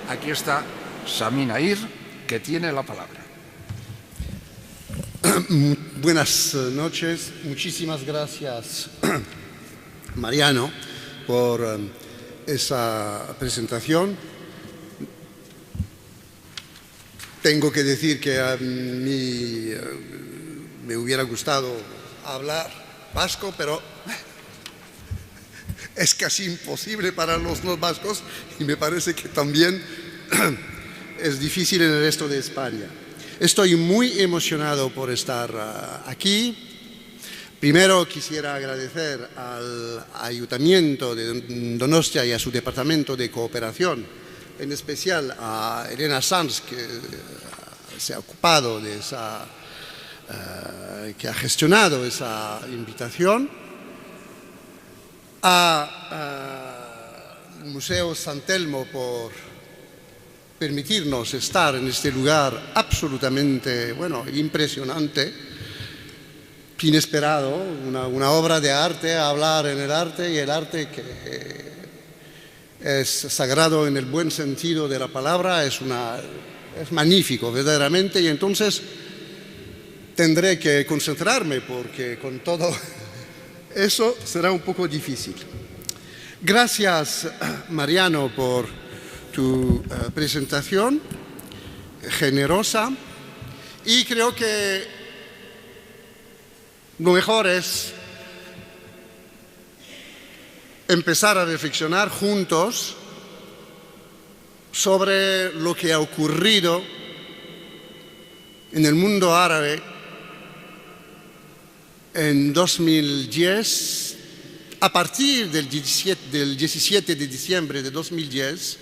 Aquí está Sami Nair, que tiene la palabra. Buenas noches, muchísimas gracias Mariano por esa presentación. Tengo que decir que a mí me hubiera gustado hablar vasco, pero es casi imposible para los no vascos y me parece que también es difícil en el resto de España. Estoy muy emocionado por estar aquí. Primero quisiera agradecer al Ayuntamiento de Donostia y a su Departamento de Cooperación, en especial a Elena Sanz, que se ha ocupado de que ha gestionado esa invitación, al Museo San Telmo por permitirnos estar en este lugar absolutamente, impresionante, inesperado, una obra de arte, hablar en el arte y el arte que es sagrado en el buen sentido de la palabra, es magnífico verdaderamente, y entonces tendré que concentrarme porque con todo eso será un poco difícil. Gracias, Mariano, por tu presentación generosa, y creo que lo mejor es empezar a reflexionar juntos sobre lo que ha ocurrido en el mundo árabe en 2010, a partir del 17 de diciembre de 2010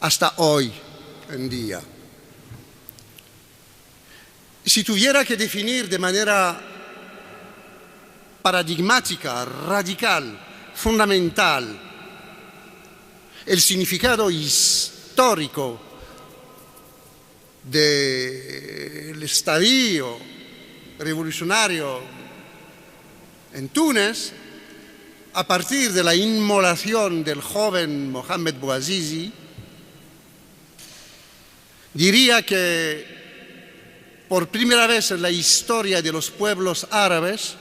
hasta hoy en día. Si tuviera que definir de manera paradigmática, radical, fundamental, el significado histórico del estadio revolucionario en Túnez, a partir de la inmolación del joven Mohamed Bouazizi, diría que por primera vez en la historia de los pueblos árabes,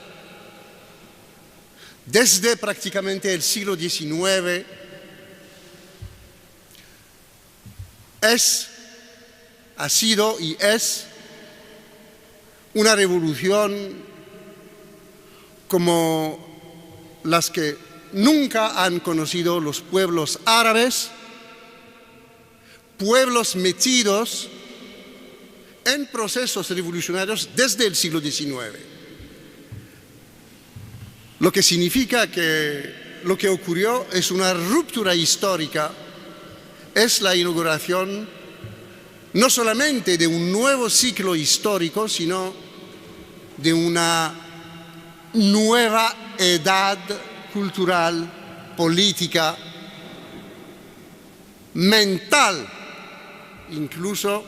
desde prácticamente el siglo XIX, ha sido y es una revolución como las que nunca han conocido los pueblos árabes, pueblos metidos en procesos revolucionarios desde el siglo XIX. Lo que significa que lo que ocurrió es una ruptura histórica, es la inauguración no solamente de un nuevo ciclo histórico, sino de una nueva edad cultural, política, mental, incluso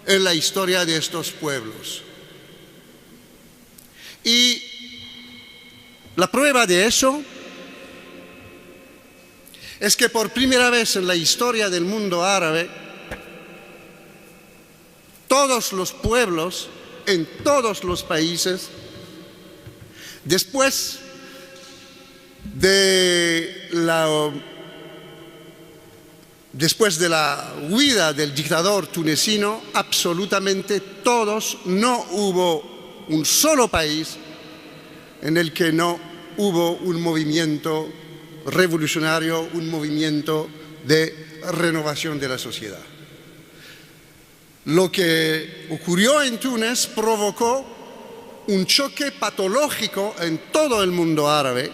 en la historia de estos pueblos. Y la prueba de eso es que por primera vez en la historia del mundo árabe, todos los pueblos en todos los países, después de la huida del dictador tunecino, absolutamente todos, no hubo un solo país en el que no hubo un movimiento revolucionario, un movimiento de renovación de la sociedad. Lo que ocurrió en Túnez provocó un choque patológico en todo el mundo árabe,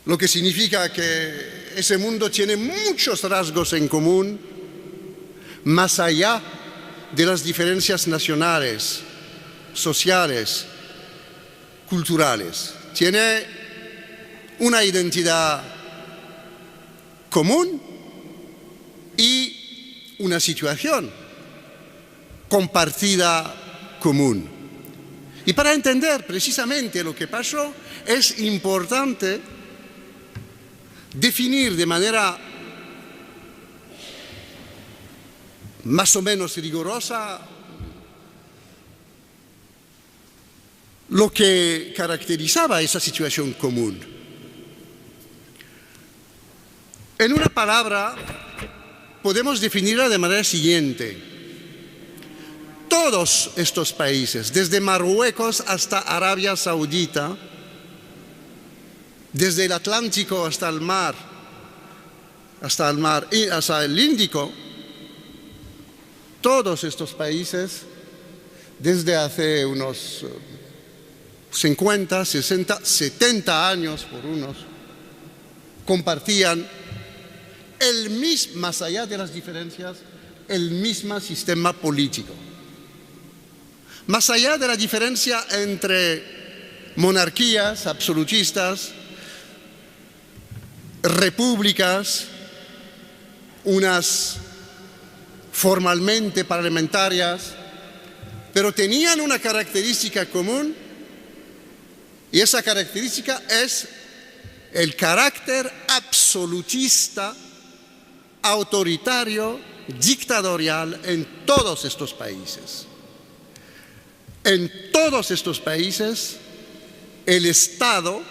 lo que significa que ese mundo tiene muchos rasgos en común, más allá de las diferencias nacionales, sociales, culturales. Tiene una identidad común y una situación compartida común. Y para entender precisamente lo que pasó, es importante definir de manera más o menos rigurosa lo que caracterizaba esa situación común. En una palabra, podemos definirla de manera siguiente. Todos estos países, desde Marruecos hasta Arabia Saudita, desde el Atlántico hasta el mar y hasta el Índico, todos estos países, desde hace unos 50, 60, 70 años por unos, compartían más allá de las diferencias, el mismo sistema político. Más allá de la diferencia entre monarquías absolutistas, repúblicas, unas formalmente parlamentarias, pero tenían una característica común, y esa característica es el carácter absolutista, autoritario, dictatorial en todos estos países. En todos estos países, el Estado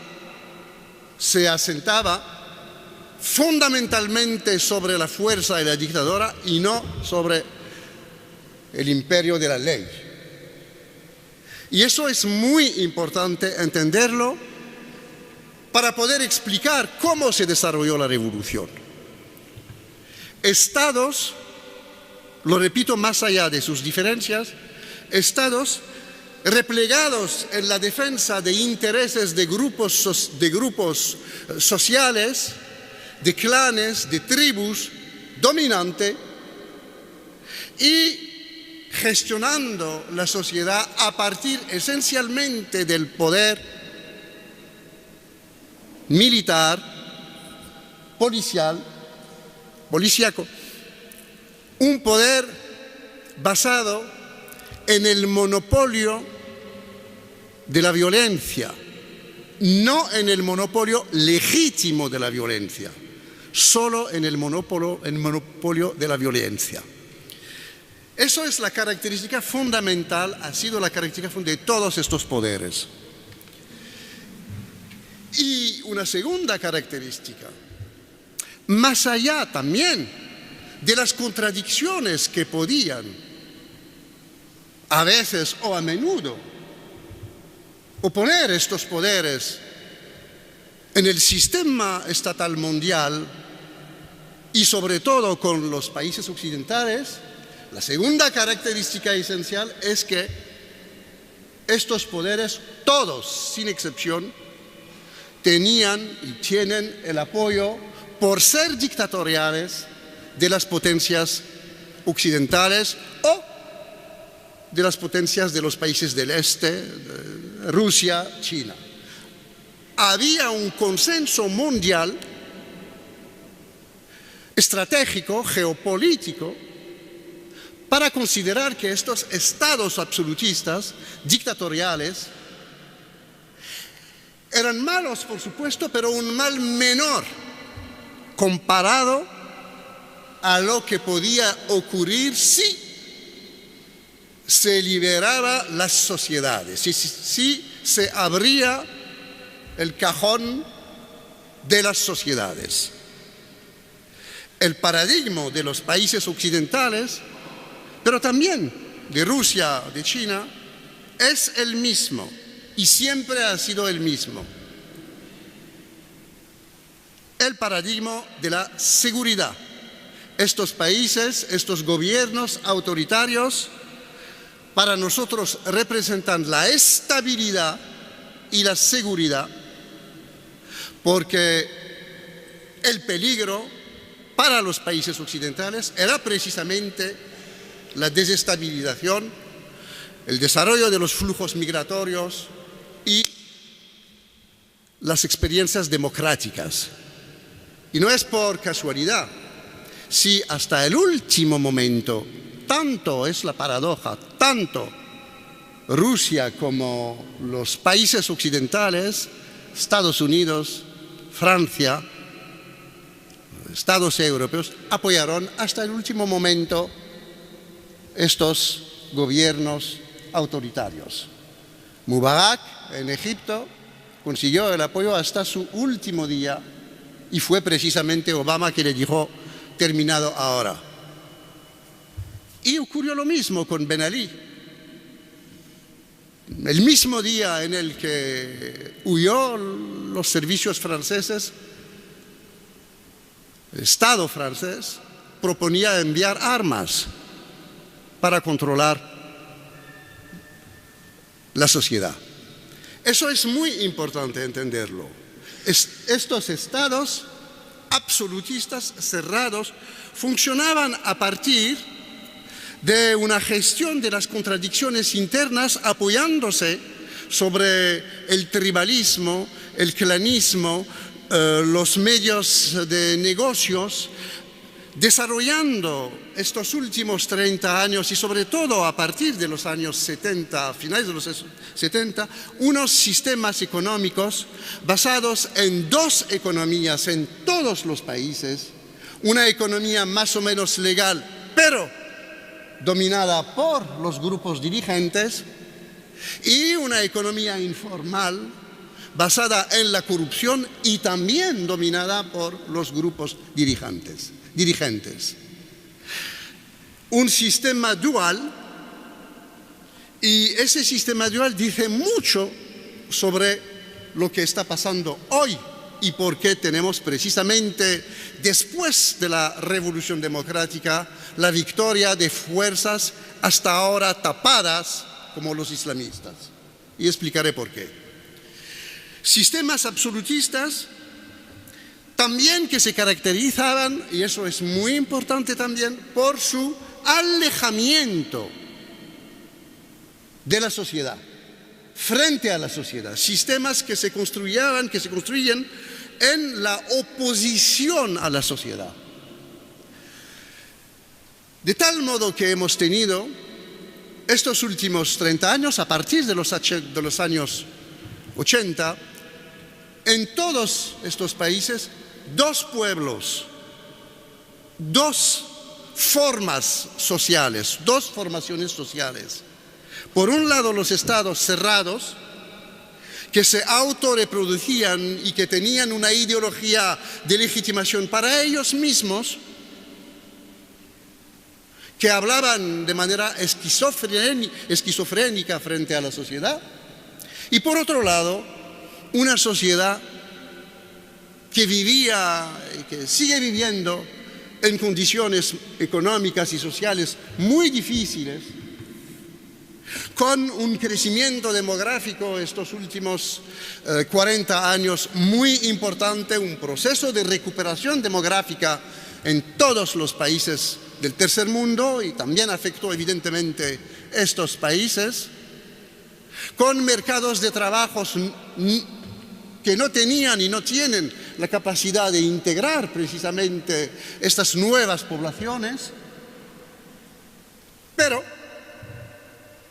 se asentaba fundamentalmente sobre la fuerza de la dictadura y no sobre el imperio de la ley. Y eso es muy importante entenderlo para poder explicar cómo se desarrolló la revolución. Estados, lo repito, más allá de sus diferencias, estados replegados en la defensa de intereses de grupos sociales, de clanes, de tribus dominante, y gestionando la sociedad a partir esencialmente del poder militar, policíaco, un poder basado en el monopolio de la violencia, no en el monopolio legítimo de la violencia, solo en el monopolio de la violencia. Eso es la característica fundamental, ha sido la característica fundamental de todos estos poderes. Y una segunda característica, más allá también de las contradicciones que podían a veces o a menudo oponer estos poderes en el sistema estatal mundial y sobre todo con los países occidentales, la segunda característica esencial es que estos poderes, todos sin excepción, tenían y tienen el apoyo, por ser dictatoriales, de las potencias occidentales o de las potencias de los países del este, Rusia, China. Había un consenso mundial estratégico, geopolítico, para considerar que estos estados absolutistas, dictatoriales, eran malos, por supuesto, pero un mal menor comparado a lo que podía ocurrir si se liberaba las sociedades, si se abría el cajón de las sociedades. El paradigma de los países occidentales, pero también de Rusia, de China, es el mismo y siempre ha sido el mismo. El paradigma de la seguridad. Estos países, estos gobiernos autoritarios, para nosotros representan la estabilidad y la seguridad, porque el peligro para los países occidentales era precisamente la desestabilización, el desarrollo de los flujos migratorios y las experiencias democráticas. Y no es por casualidad, si hasta el último momento, tanto es la paradoja, tanto Rusia como los países occidentales, Estados Unidos, Francia, estados europeos apoyaron hasta el último momento estos gobiernos autoritarios. Mubarak en Egipto consiguió el apoyo hasta su último día y fue precisamente Obama que le dijo: terminado ahora. Y ocurrió lo mismo con Ben Ali. El mismo día en el que huyó los servicios franceses, el Estado francés proponía enviar armas para controlar la sociedad. Eso es muy importante entenderlo. Estos estados absolutistas cerrados funcionaban a partir de una gestión de las contradicciones internas apoyándose sobre el tribalismo, el clanismo, los medios de negocios, desarrollando estos últimos 30 años y sobre todo a partir de los años 70, finales de los 70, unos sistemas económicos basados en dos economías en todos los países, una economía más o menos legal, pero dominada por los grupos dirigentes, y una economía informal basada en la corrupción y también dominada por los grupos dirigentes. Un sistema dual, y ese sistema dual dice mucho sobre lo que está pasando hoy y por qué tenemos precisamente después de la Revolución Democrática la victoria de fuerzas hasta ahora tapadas como los islamistas. Y explicaré por qué. Sistemas absolutistas también que se caracterizaban, y eso es muy importante también, por su alejamiento de la sociedad, frente a la sociedad. Sistemas que se construyen en la oposición a la sociedad. De tal modo que hemos tenido estos últimos 30 años, a partir de los años 80, en todos estos países, dos pueblos, dos formas sociales, dos formaciones sociales. Por un lado, los estados cerrados, que se autorreproducían y que tenían una ideología de legitimación para ellos mismos, que hablaban de manera esquizofrénica frente a la sociedad, y por otro lado, una sociedad que vivía y que sigue viviendo en condiciones económicas y sociales muy difíciles, con un crecimiento demográfico estos últimos 40 años muy importante, un proceso de recuperación demográfica en todos los países del tercer mundo, y también afectó evidentemente estos países, con mercados de trabajo que no tenían y no tienen la capacidad de integrar precisamente estas nuevas poblaciones. Pero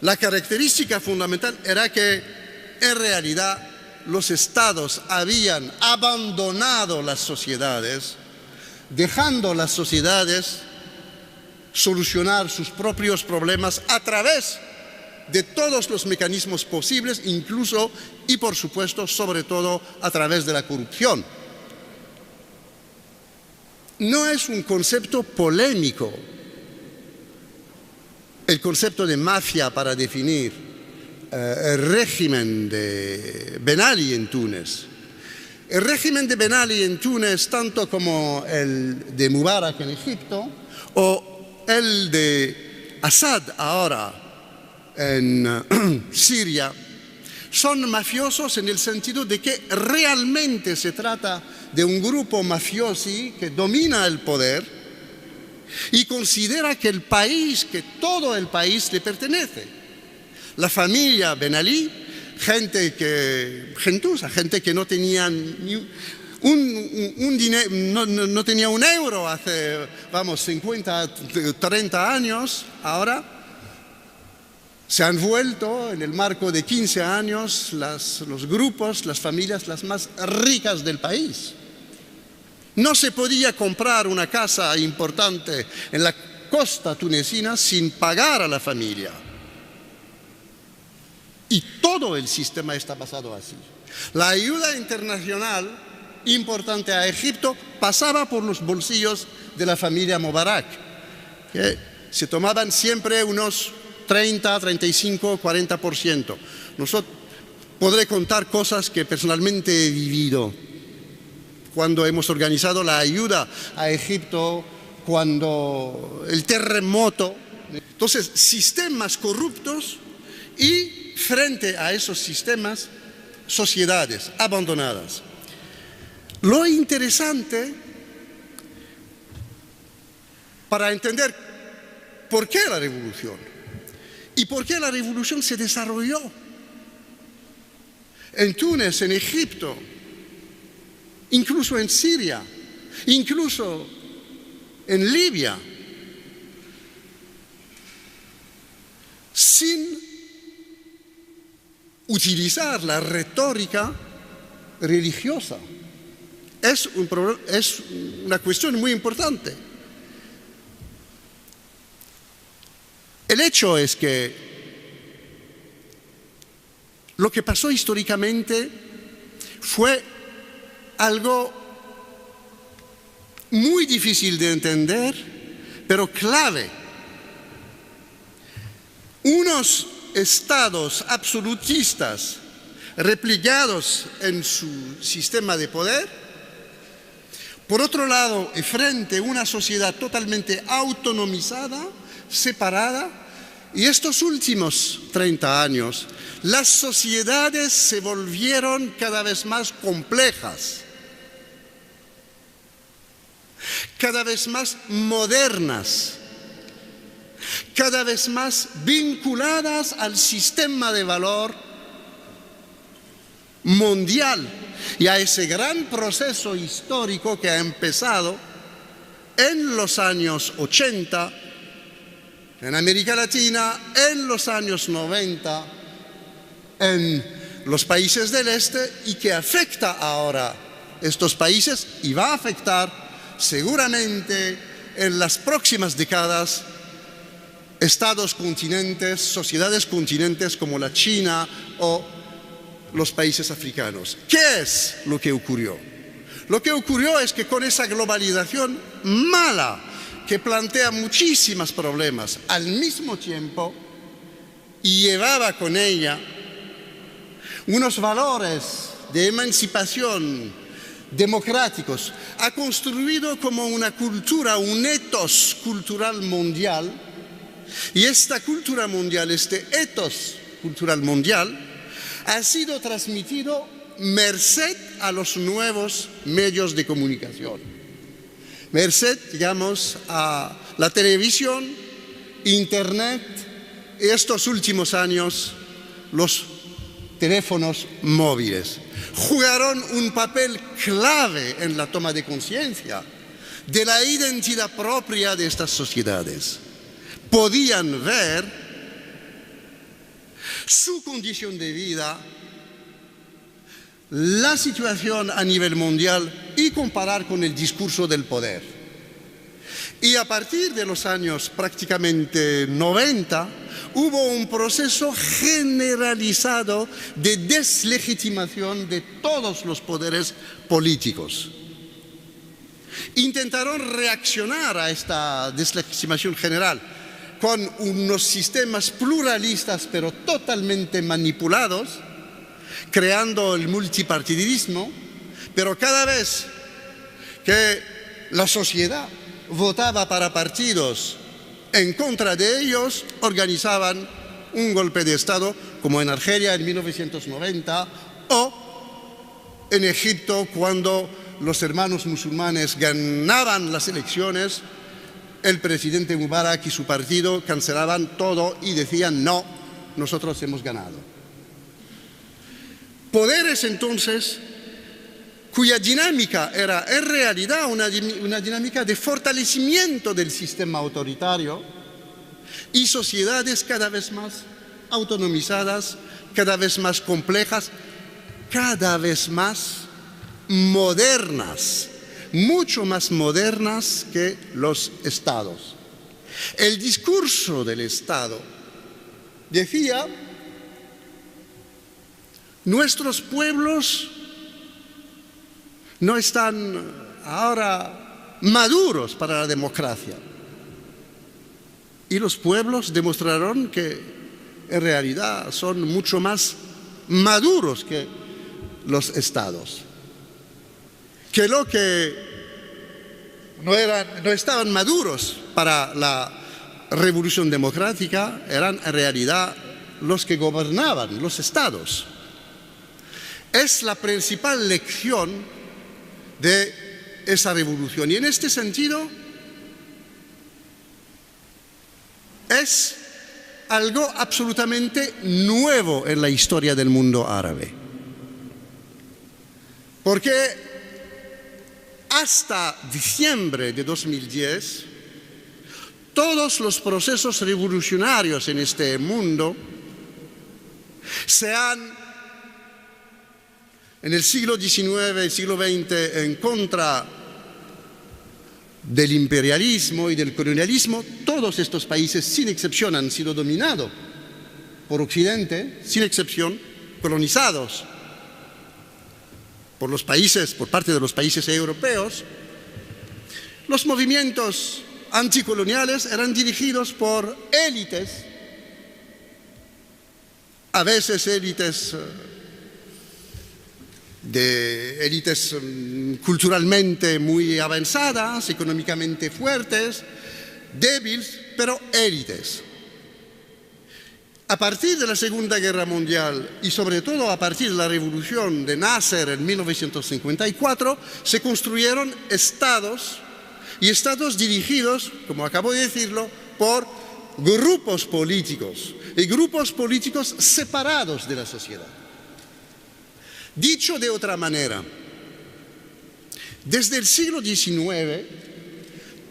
la característica fundamental era que en realidad los estados habían abandonado las sociedades, dejando las sociedades solucionar sus propios problemas a través de todos los mecanismos posibles, incluso y por supuesto, sobre todo, a través de la corrupción. No es un concepto polémico el concepto de mafia para definir el régimen de Ben Ali en Túnez. El régimen de Ben Ali en Túnez, tanto como el de Mubarak en Egipto o el de Assad ahora en Siria, son mafiosos en el sentido de que realmente se trata de un grupo mafiosi que domina el poder y considera que el país, que todo el país le pertenece. La familia Ben Ali, gentuza, gente que no tenía no tenía un euro hace, 50, 30 años, ahora se han vuelto en el marco de 15 años los grupos, las familias las más ricas del país. No se podía comprar una casa importante en la costa tunecina sin pagar a la familia. Y todo el sistema está basado así. La ayuda internacional importante a Egipto pasaba por los bolsillos de la familia Mubarak, que se tomaban siempre unos 30, 35, 40%. Nosotros podré contar cosas que personalmente he vivido cuando hemos organizado la ayuda a Egipto, cuando el terremoto. Entonces, sistemas corruptos y frente a esos sistemas, sociedades abandonadas. Lo interesante para entender por qué la revolución y por qué la revolución se desarrolló en Túnez, en Egipto, incluso en Siria, incluso en Libia, sin utilizar la retórica religiosa. Es una cuestión muy importante. El hecho es que lo que pasó históricamente fue algo muy difícil de entender, pero clave. Unos estados absolutistas replegados en su sistema de poder, por otro lado, y frente a una sociedad totalmente autonomizada, separada, y estos últimos 30 años, las sociedades se volvieron cada vez más complejas, cada vez más modernas, cada vez más vinculadas al sistema de valor mundial y a ese gran proceso histórico que ha empezado en los años 80 en América Latina, en los años 90 en los países del este y que afecta ahora estos países y va a afectar seguramente en las próximas décadas estados continentes, sociedades continentes como la China o los países africanos. ¿Qué es lo que ocurrió? Lo que ocurrió es que con esa globalización mala, que plantea muchísimos problemas al mismo tiempo y llevaba con ella unos valores de emancipación democráticos, ha construido como una cultura, un ethos cultural mundial, y esta cultura mundial, este ethos cultural mundial, ha sido transmitido merced a los nuevos medios de comunicación. Merced, digamos, a la televisión, internet y estos últimos años los teléfonos móviles. Jugaron un papel clave en la toma de conciencia de la identidad propia de estas sociedades. Podían ver su condición de vida, la situación a nivel mundial y comparar con el discurso del poder. Y a partir de los años prácticamente 90 hubo un proceso generalizado de deslegitimación de todos los poderes políticos. Intentaron reaccionar a esta deslegitimación general con unos sistemas pluralistas pero totalmente manipulados, creando el multipartidismo, pero cada vez que la sociedad votaba para partidos en contra de ellos, organizaban un golpe de Estado, como en Argelia en 1990, o en Egipto cuando los hermanos musulmanes ganaban las elecciones, el presidente Mubarak y su partido cancelaban todo y decían no, nosotros hemos ganado. Poderes entonces cuya dinámica era en realidad una dinámica de fortalecimiento del sistema autoritario y sociedades cada vez más autonomizadas, cada vez más complejas, cada vez más modernas, mucho más modernas que los estados. El discurso del Estado decía: nuestros pueblos no están ahora maduros para la democracia. Y los pueblos demostraron que en realidad son mucho más maduros que los estados. Que lo que no estaban maduros para la revolución democrática eran en realidad los que gobernaban, los estados. Es la principal lección de esa revolución. Y en este sentido es algo absolutamente nuevo en la historia del mundo árabe. Porque hasta diciembre de 2010, todos los procesos revolucionarios en este mundo se han, en el siglo XIX y siglo XX, en contra del imperialismo y del colonialismo. Todos estos países, sin excepción, han sido dominados por Occidente, sin excepción, colonizados por parte de los países europeos. Los movimientos anticoloniales eran dirigidos por élites, a veces élites culturalmente muy avanzadas, económicamente fuertes, débiles, pero élites. A partir de la Segunda Guerra Mundial y sobre todo a partir de la revolución de Nasser en 1954, se construyeron estados, y estados dirigidos, como acabo de decirlo, por grupos políticos, y grupos políticos separados de la sociedad. Dicho de otra manera, desde el siglo XIX,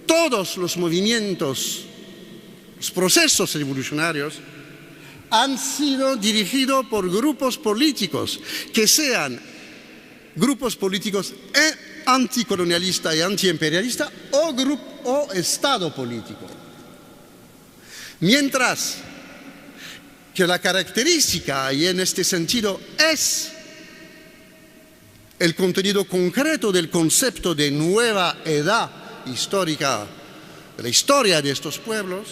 todos los movimientos, los procesos revolucionarios, han sido dirigidos por grupos políticos, que sean grupos políticos anticolonialistas y antiimperialistas o Estado político. Mientras que la característica, y en este sentido es el contenido concreto del concepto de nueva edad histórica, de la historia de estos pueblos,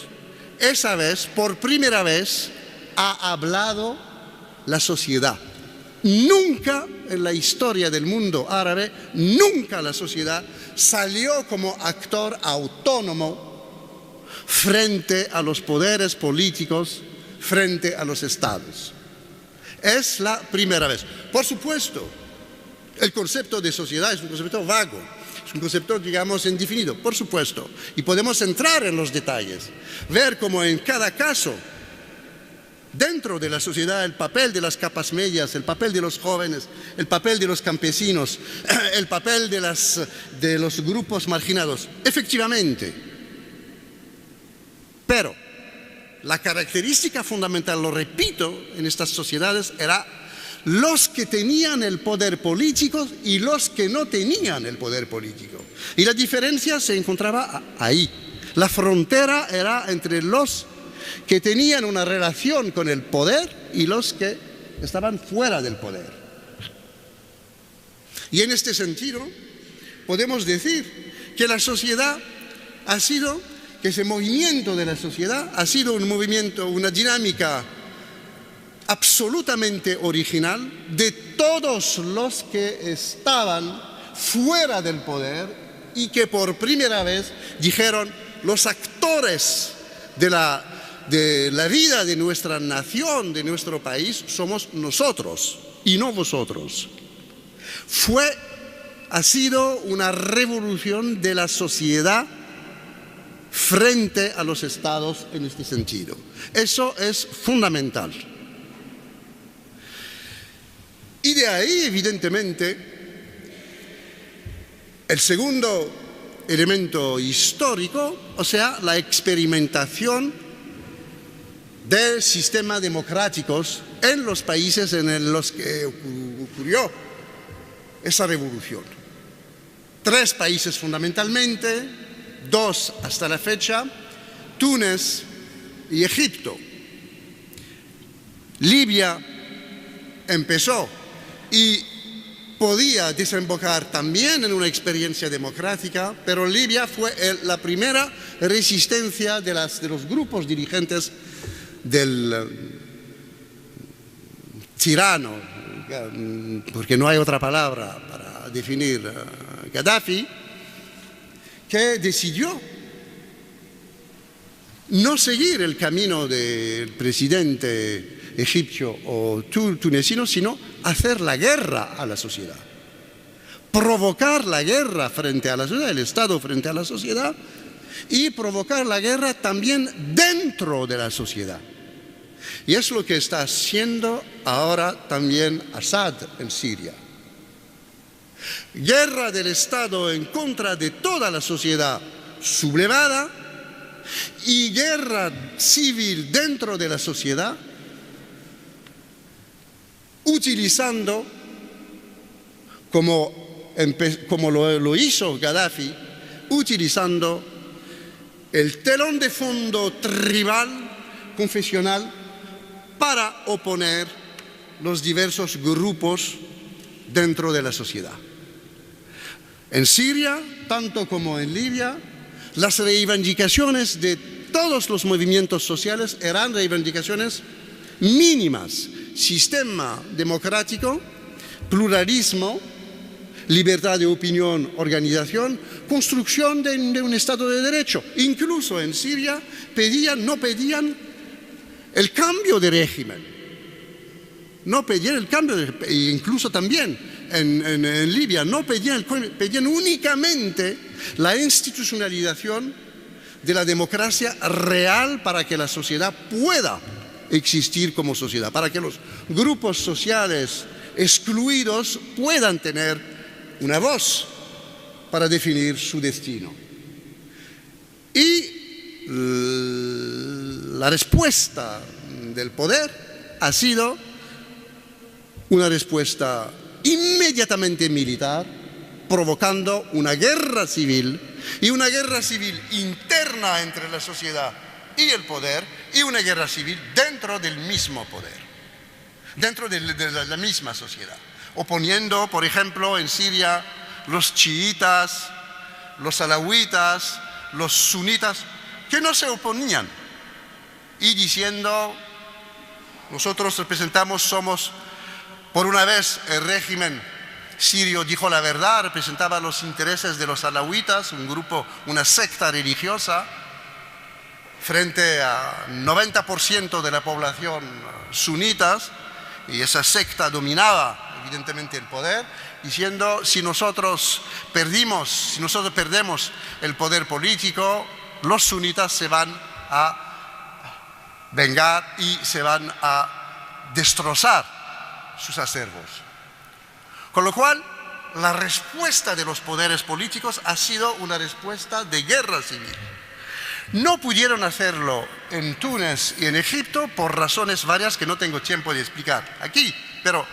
esa vez, por primera vez, ha hablado la sociedad. Nunca en la historia del mundo árabe, nunca la sociedad salió como actor autónomo frente a los poderes políticos, frente a los estados. Es la primera vez. Por supuesto, el concepto de sociedad es un concepto vago, es un concepto, digamos, indefinido, por supuesto. Y podemos entrar en los detalles, ver cómo en cada caso, dentro de la sociedad, el papel de las capas medias, el papel de los jóvenes, el papel de los campesinos, el papel de los grupos marginados, efectivamente. Pero la característica fundamental, lo repito, en estas sociedades era los que tenían el poder político y los que no tenían el poder político. Y la diferencia se encontraba ahí. La frontera era entre los que tenían una relación con el poder y los que estaban fuera del poder. Y en este sentido, podemos decir que la sociedad ha sido, que ese movimiento de la sociedad ha sido un movimiento, una dinámica absolutamente original de todos los que estaban fuera del poder y que por primera vez dijeron: los actores de la vida de nuestra nación, de nuestro país, somos nosotros y no vosotros. Ha sido una revolución de la sociedad frente a los estados en este sentido. Eso es fundamental. Y de ahí, evidentemente, el segundo elemento histórico, o sea, la experimentación de sistemas democráticos en los países en los que ocurrió esa revolución. 3 países fundamentalmente, 2 hasta la fecha, Túnez y Egipto. Libia empezó y podía desembocar también en una experiencia democrática, pero Libia fue la primera resistencia de los grupos dirigentes del tirano, porque no hay otra palabra para definir Gaddafi, que decidió no seguir el camino del presidente egipcio o tunecino, sino hacer la guerra a la sociedad, provocar la guerra frente a la sociedad, el Estado frente a la sociedad, y provocar la guerra también dentro de la sociedad. Y es lo que está haciendo ahora también Assad en Siria. Guerra del Estado en contra de toda la sociedad sublevada y guerra civil dentro de la sociedad, utilizando, como lo hizo Gaddafi, utilizando el telón de fondo tribal, confesional, para oponer los diversos grupos dentro de la sociedad. En Siria, tanto como en Libia, las reivindicaciones de todos los movimientos sociales eran reivindicaciones mínimas: sistema democrático, pluralismo, libertad de opinión, organización, construcción de un Estado de Derecho. Incluso en Siria no pedían el cambio de régimen, no pedían el cambio, incluso también en Libia no pedían únicamente la institucionalización de la democracia real para que la sociedad pueda existir como sociedad, para que los grupos sociales excluidos puedan tener una voz para definir su destino. Y la respuesta del poder ha sido una respuesta inmediatamente militar, provocando una guerra civil, y una guerra civil interna entre la sociedad y el poder, y una guerra civil dentro del mismo poder, dentro de la misma sociedad, oponiendo, por ejemplo, en Siria, los chiitas, los alawitas, los sunitas, que no se oponían, y diciendo: nosotros somos, por una vez el régimen sirio dijo la verdad, representaba los intereses de los alawitas, un grupo, una secta religiosa, frente a 90% de la población sunitas, y esa secta dominaba evidentemente el poder, diciendo: si nosotros perdemos el poder político, los sunitas se van a vengar y se van a destrozar sus acervos. Con lo cual, la respuesta de los poderes políticos ha sido una respuesta de guerra civil. No pudieron hacerlo en Túnez y en Egipto por razones varias que no tengo tiempo de explicar aquí, pero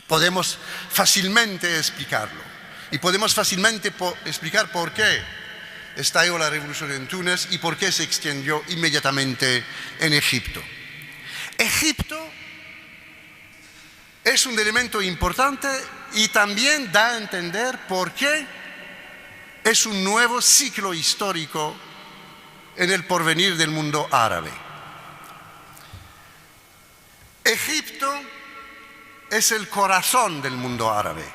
podemos fácilmente explicarlo. Y podemos fácilmente explicar por qué estalló la revolución en Túnez y por qué se extendió inmediatamente en Egipto. Egipto es un elemento importante y también da a entender por qué es un nuevo ciclo histórico en el porvenir del mundo árabe. Egipto es el corazón del mundo árabe.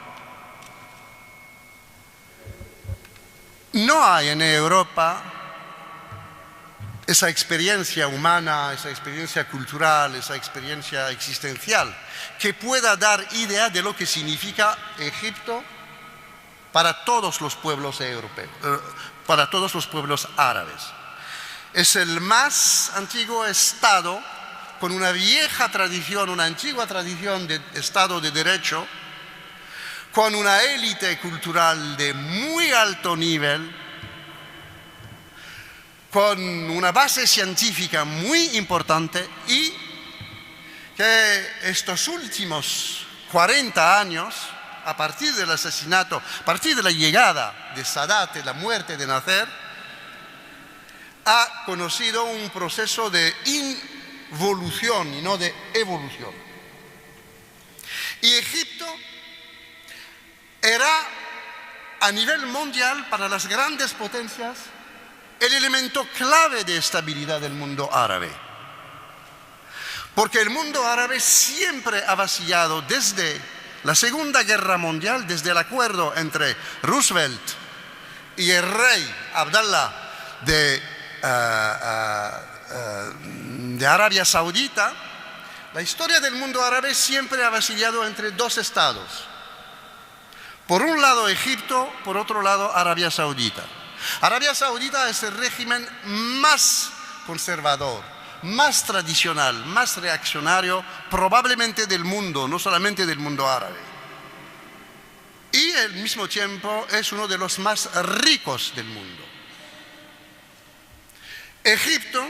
No hay en Europa esa experiencia humana, esa experiencia cultural, esa experiencia existencial que pueda dar idea de lo que significa Egipto para todos los pueblos europeos, para todos los pueblos árabes. Es el más antiguo Estado con una vieja tradición, una antigua tradición de Estado de Derecho, con una élite cultural de muy alto nivel, con una base científica muy importante, y que estos últimos 40 años a partir del asesinato, a partir de la llegada de Sadat y la muerte de Nasser, ha conocido un proceso de involución y no de evolución. Y Egipto era, a nivel mundial, para las grandes potencias, el elemento clave de estabilidad del mundo árabe. Porque el mundo árabe siempre ha vacillado desde la Segunda Guerra Mundial, desde el acuerdo entre Roosevelt y el rey Abdallah de Arabia Saudita. La historia del mundo árabe siempre ha vacillado entre dos estados. Por un lado Egipto, por otro lado Arabia Saudita. Arabia Saudita es el régimen más conservador, más tradicional, más reaccionario, probablemente del mundo, no solamente del mundo árabe. Y al mismo tiempo es uno de los más ricos del mundo. Egipto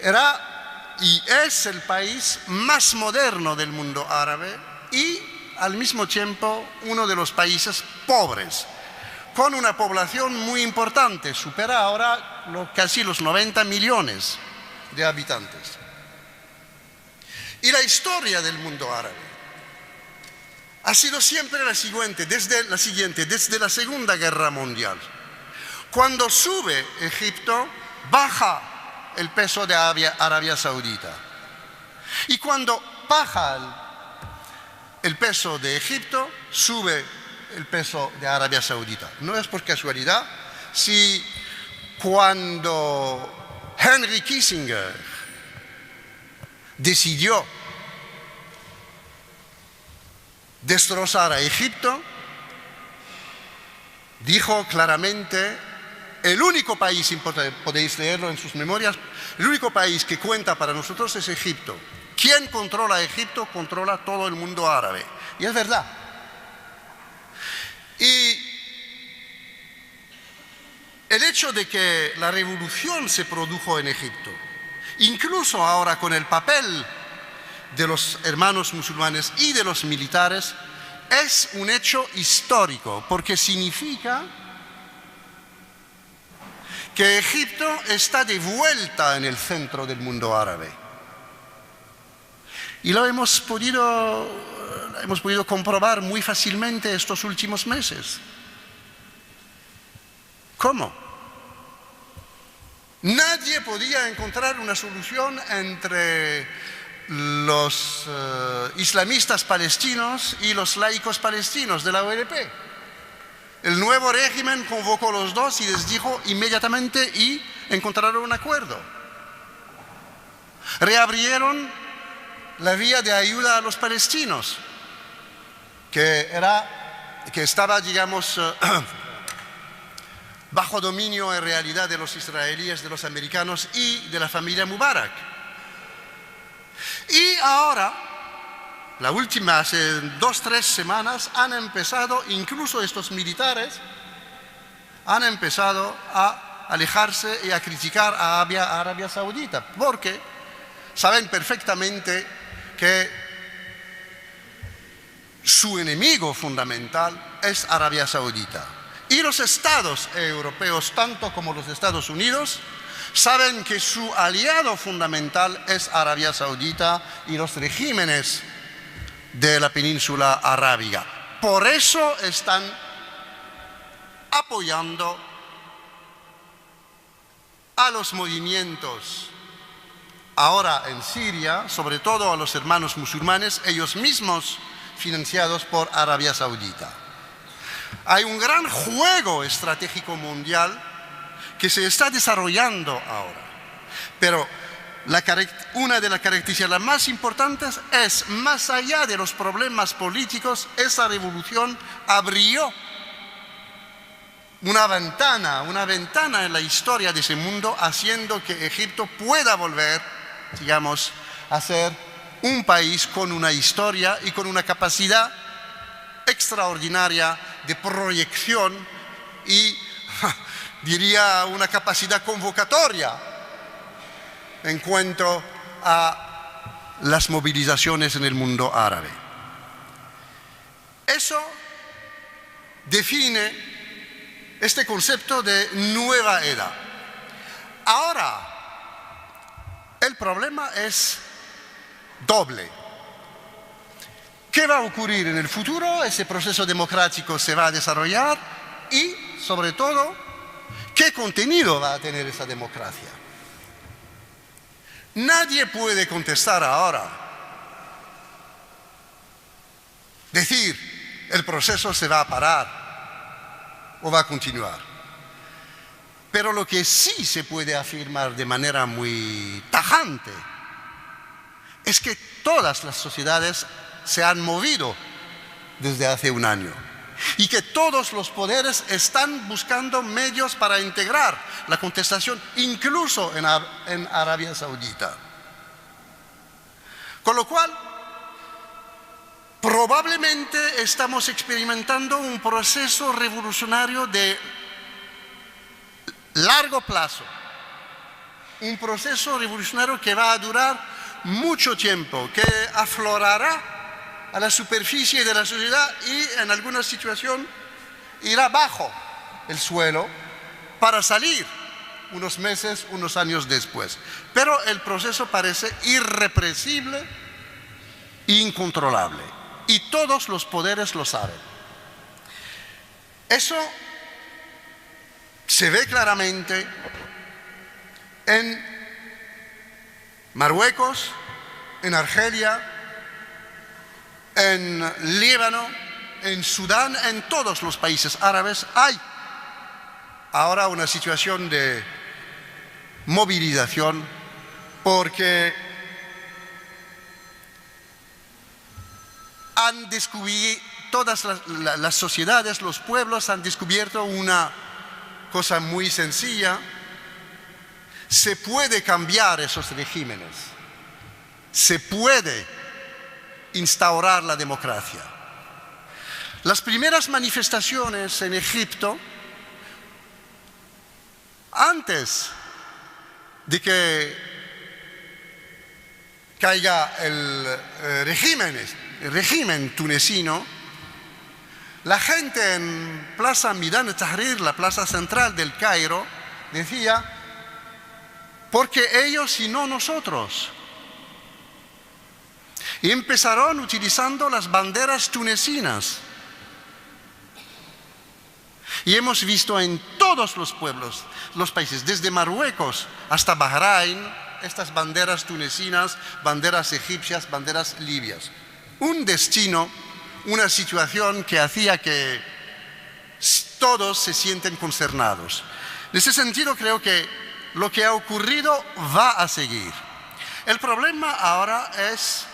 era y es el país más moderno del mundo árabe y al mismo tiempo uno de los países pobres, con una población muy importante, supera ahora casi los 90 millones de habitantes. Y la historia del mundo árabe ha sido siempre la siguiente, desde la Segunda Guerra Mundial. Cuando sube Egipto, baja el peso de Arabia Saudita. Y cuando baja el peso de Egipto, sube el peso de Arabia Saudita. No es por casualidad si cuando Henry Kissinger decidió destrozar a Egipto, dijo claramente: el único país, podéis leerlo en sus memorias, el único país que cuenta para nosotros es Egipto. ¿Quién controla Egipto? Controla todo el mundo árabe. Y es verdad. Y el hecho de que la revolución se produjo en Egipto, incluso ahora con el papel de los hermanos musulmanes y de los militares, es un hecho histórico, porque significa que Egipto está de vuelta en el centro del mundo árabe. Y lo hemos podido comprobar muy fácilmente estos últimos meses. ¿Cómo? Nadie podía encontrar una solución entre los islamistas palestinos y los laicos palestinos de la OLP. El nuevo régimen convocó a los dos y les dijo inmediatamente y encontraron un acuerdo. Reabrieron la vía de ayuda a los palestinos, que estaba, digamos, bajo dominio en realidad de los israelíes, de los americanos y de la familia Mubarak. Y ahora, la última, hace 2-3 semanas, han empezado, incluso estos militares, han empezado a alejarse y a criticar a Arabia Saudita, porque saben perfectamente que su enemigo fundamental es Arabia Saudita. Y los estados europeos, tanto como los Estados Unidos, saben que su aliado fundamental es Arabia Saudita y los regímenes de la península arábiga. Por eso están apoyando a los movimientos ahora en Siria, sobre todo a los hermanos musulmanes, ellos mismos financiados por Arabia Saudita. Hay un gran juego estratégico mundial que se está desarrollando ahora. Pero una de las características más importantes es, más allá de los problemas políticos, esa revolución abrió una ventana en la historia de ese mundo, haciendo que Egipto pueda volver, digamos, a ser un país con una historia y con una capacidad extraordinaria de proyección y, diría, una capacidad convocatoria en cuanto a las movilizaciones en el mundo árabe. Eso define este concepto de nueva era. Ahora, el problema es doble. ¿Qué va a ocurrir en el futuro? Ese proceso democrático se va a desarrollar y, sobre todo, ¿qué contenido va a tener esa democracia? Nadie puede contestar ahora, decir, el proceso se va a parar o va a continuar. Pero lo que sí se puede afirmar de manera muy tajante es que todas las sociedades se han movido desde hace un año y que todos los poderes están buscando medios para integrar la contestación, incluso en Arabia Saudita. Con lo cual, probablemente estamos experimentando un proceso revolucionario de largo plazo, un proceso revolucionario que va a durar mucho tiempo, que aflorará a la superficie de la sociedad y en alguna situación irá bajo el suelo para salir unos meses, unos años después. Pero el proceso parece irrepresible e incontrolable y todos los poderes lo saben. Eso se ve claramente en Marruecos, en Argelia, en Líbano, en Sudán, en todos los países árabes hay ahora una situación de movilización porque han descubierto, todas las sociedades, los pueblos han descubierto una cosa muy sencilla: se puede cambiar esos regímenes, se puede instaurar la democracia. Las primeras manifestaciones en Egipto, antes de que caiga el régimen tunecino, la gente en Plaza Midan Tahrir, la plaza central del Cairo, decía, porque ellos y no nosotros. Y empezaron utilizando las banderas tunecinas. Y hemos visto en todos los pueblos, los países, desde Marruecos hasta Bahrein, estas banderas tunecinas, banderas egipcias, banderas libias. Un destino, una situación que hacía que todos se sienten concernados. En ese sentido, creo que lo que ha ocurrido va a seguir. El problema ahora es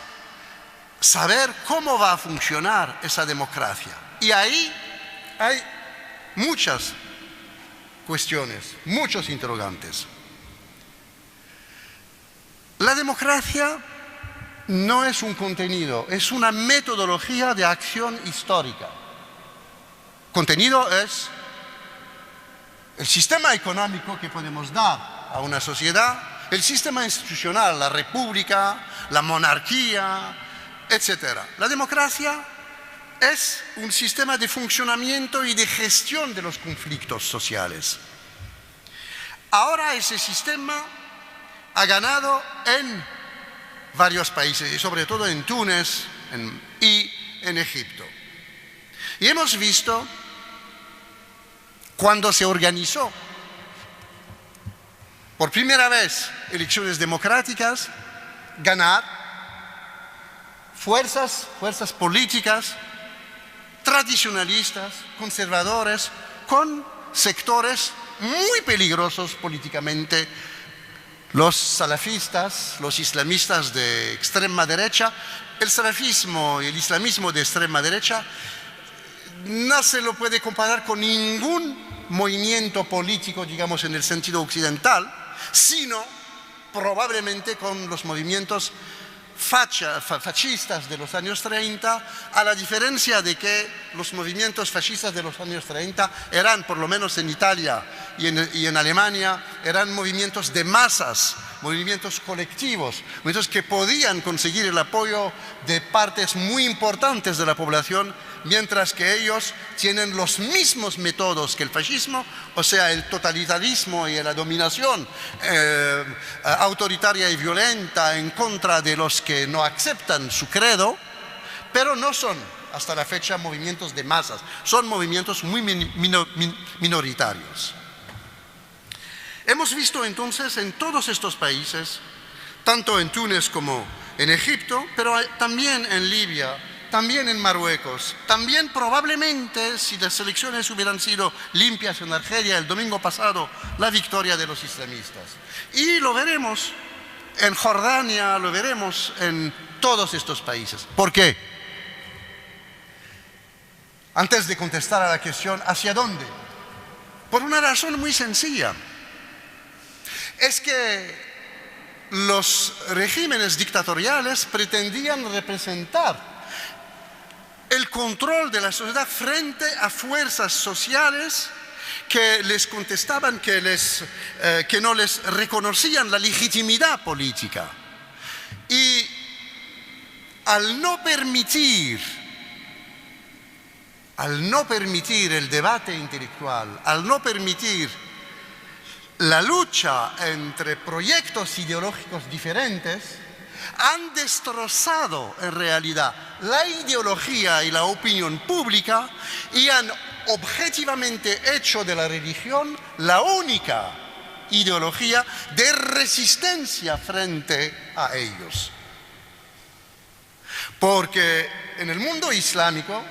saber cómo va a funcionar esa democracia. Y ahí hay muchas cuestiones, muchos interrogantes. La democracia no es un contenido, es una metodología de acción histórica. Contenido es el sistema económico que podemos dar a una sociedad, el sistema institucional, la república, la monarquía, etc. La democracia es un sistema de funcionamiento y de gestión de los conflictos sociales. Ahora ese sistema ha ganado en varios países y sobre todo en Túnez y en Egipto. Y hemos visto cuando se organizó por primera vez elecciones democráticas ganar fuerzas políticas tradicionalistas, conservadores, con sectores muy peligrosos políticamente, los salafistas, los islamistas de extrema derecha. El salafismo y el islamismo de extrema derecha no se lo puede comparar con ningún movimiento político, digamos, en el sentido occidental, sino probablemente con los movimientos fascistas de los años 30, a la diferencia de que los movimientos fascistas de los años 30 eran, por lo menos en Italia y en Alemania, eran movimientos de masas movimientos colectivos, movimientos que podían conseguir el apoyo de partes muy importantes de la población, mientras que ellos tienen los mismos métodos que el fascismo, o sea, el totalitarismo y la dominación autoritaria y violenta en contra de los que no aceptan su credo, pero no son hasta la fecha movimientos de masas, son movimientos muy minoritarios. Hemos visto entonces en todos estos países, tanto en Túnez como en Egipto, pero también en Libia, también en Marruecos, también probablemente, si las elecciones hubieran sido limpias en Argelia el domingo pasado, la victoria de los islamistas. Y lo veremos en Jordania, lo veremos en todos estos países. ¿Por qué? Antes de contestar a la cuestión, ¿hacia dónde? Por una razón muy sencilla. Es que los regímenes dictatoriales pretendían representar el control de la sociedad frente a fuerzas sociales que les contestaban, que no les reconocían la legitimidad política. Y al no permitir el debate intelectual, al no permitir la lucha entre proyectos ideológicos diferentes, han destrozado en realidad la ideología y la opinión pública y han objetivamente hecho de la religión la única ideología de resistencia frente a ellos. Porque en el mundo islámico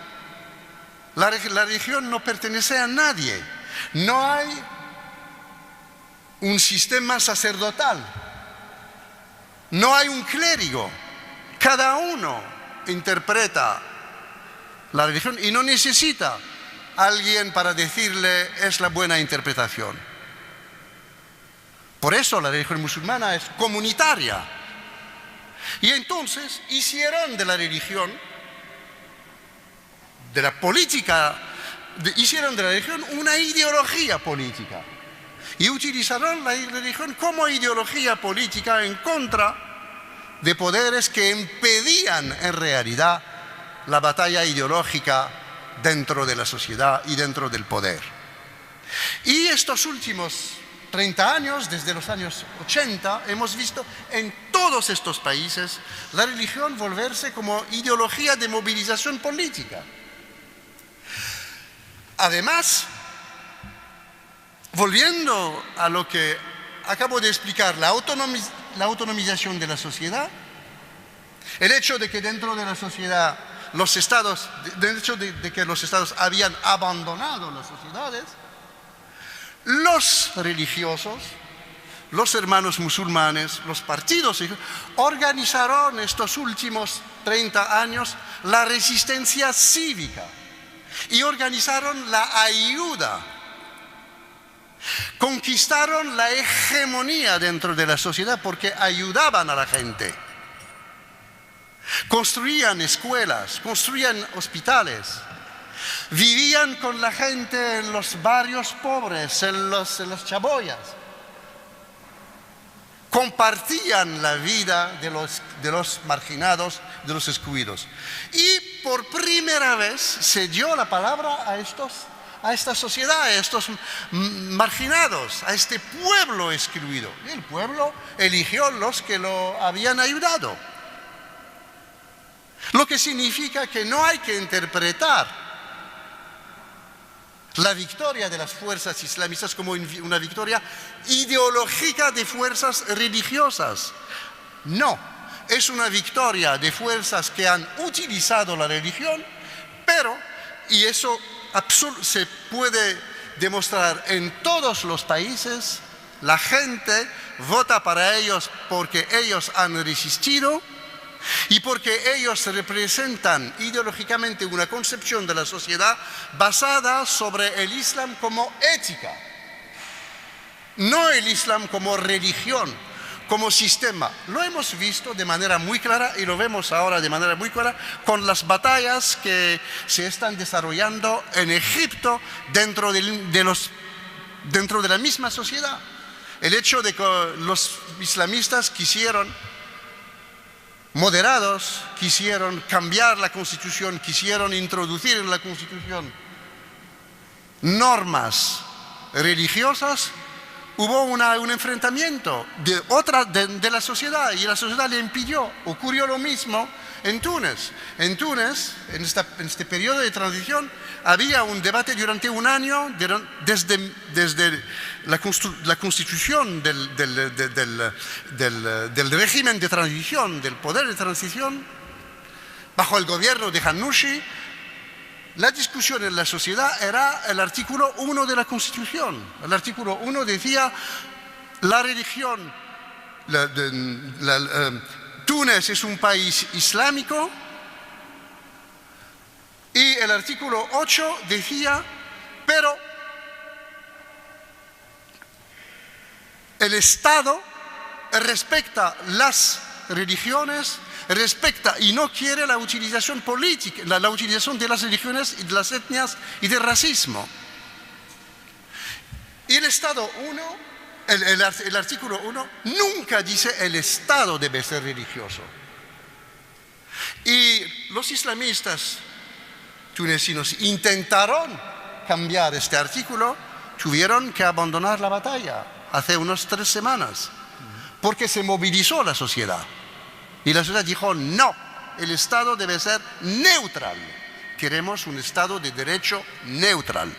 la religión no pertenece a nadie, no hay un sistema sacerdotal, no hay un clérigo, cada uno interpreta la religión y no necesita a alguien para decirle es la buena interpretación. Por eso la religión musulmana es comunitaria. Y entonces hicieron de la religión, de la política, hicieron de la religión una ideología política. Y utilizaron la religión como ideología política en contra de poderes que impedían en realidad la batalla ideológica dentro de la sociedad y dentro del poder. Y estos últimos 30 años, desde los años 80, hemos visto en todos estos países la religión volverse como ideología de movilización política. Además, volviendo a lo que acabo de explicar, la autonomización de la sociedad, el hecho de que dentro de la sociedad los estados, el hecho de que los estados habían abandonado las sociedades, los religiosos, los hermanos musulmanes, los partidos organizaron estos últimos 30 años la resistencia cívica y organizaron la ayuda. Conquistaron la hegemonía dentro de la sociedad porque ayudaban a la gente. Construían escuelas, construían hospitales, vivían con la gente en los barrios pobres, en las chaboyas. Compartían la vida de los marginados, de los excluidos. Y por primera vez se dio la palabra a esta sociedad, a estos marginados, a este pueblo excluido. Y el pueblo eligió los que lo habían ayudado. Lo que significa que no hay que interpretar la victoria de las fuerzas islamistas como una victoria ideológica de fuerzas religiosas. No, es una victoria de fuerzas que han utilizado la religión, pero, y eso se puede demostrar en todos los países, la gente vota para ellos porque ellos han resistido y porque ellos representan ideológicamente una concepción de la sociedad basada sobre el Islam como ética, no el Islam como religión, como sistema. Lo hemos visto de manera muy clara y lo vemos ahora de manera muy clara con las batallas que se están desarrollando en Egipto dentro de la misma sociedad. el hecho de que los islamistas moderados, quisieron cambiar la Constitución, quisieron introducir en la Constitución normas religiosas, hubo un enfrentamiento de la sociedad y la sociedad le impidió. Ocurrió lo mismo en Túnez. En Túnez, en este periodo de transición, había un debate durante un año desde la constitución del régimen de transición, del poder de transición, bajo el gobierno de Ghannouchi. La discusión en la sociedad era el artículo 1 de la Constitución. El artículo 1 decía, la religión, Túnez es un país islámico, y el artículo 8 decía, pero el Estado respeta las religiones, respecta y no quiere la utilización política, la utilización de las religiones y de las etnias y del racismo. Y el Estado 1, el artículo 1, nunca dice el Estado debe ser religioso. Y los islamistas tunecinos intentaron cambiar este artículo, tuvieron que abandonar la batalla hace unas 3 semanas, porque se movilizó la sociedad. Y la sociedad dijo, no, el Estado debe ser neutral. Queremos un Estado de derecho neutral.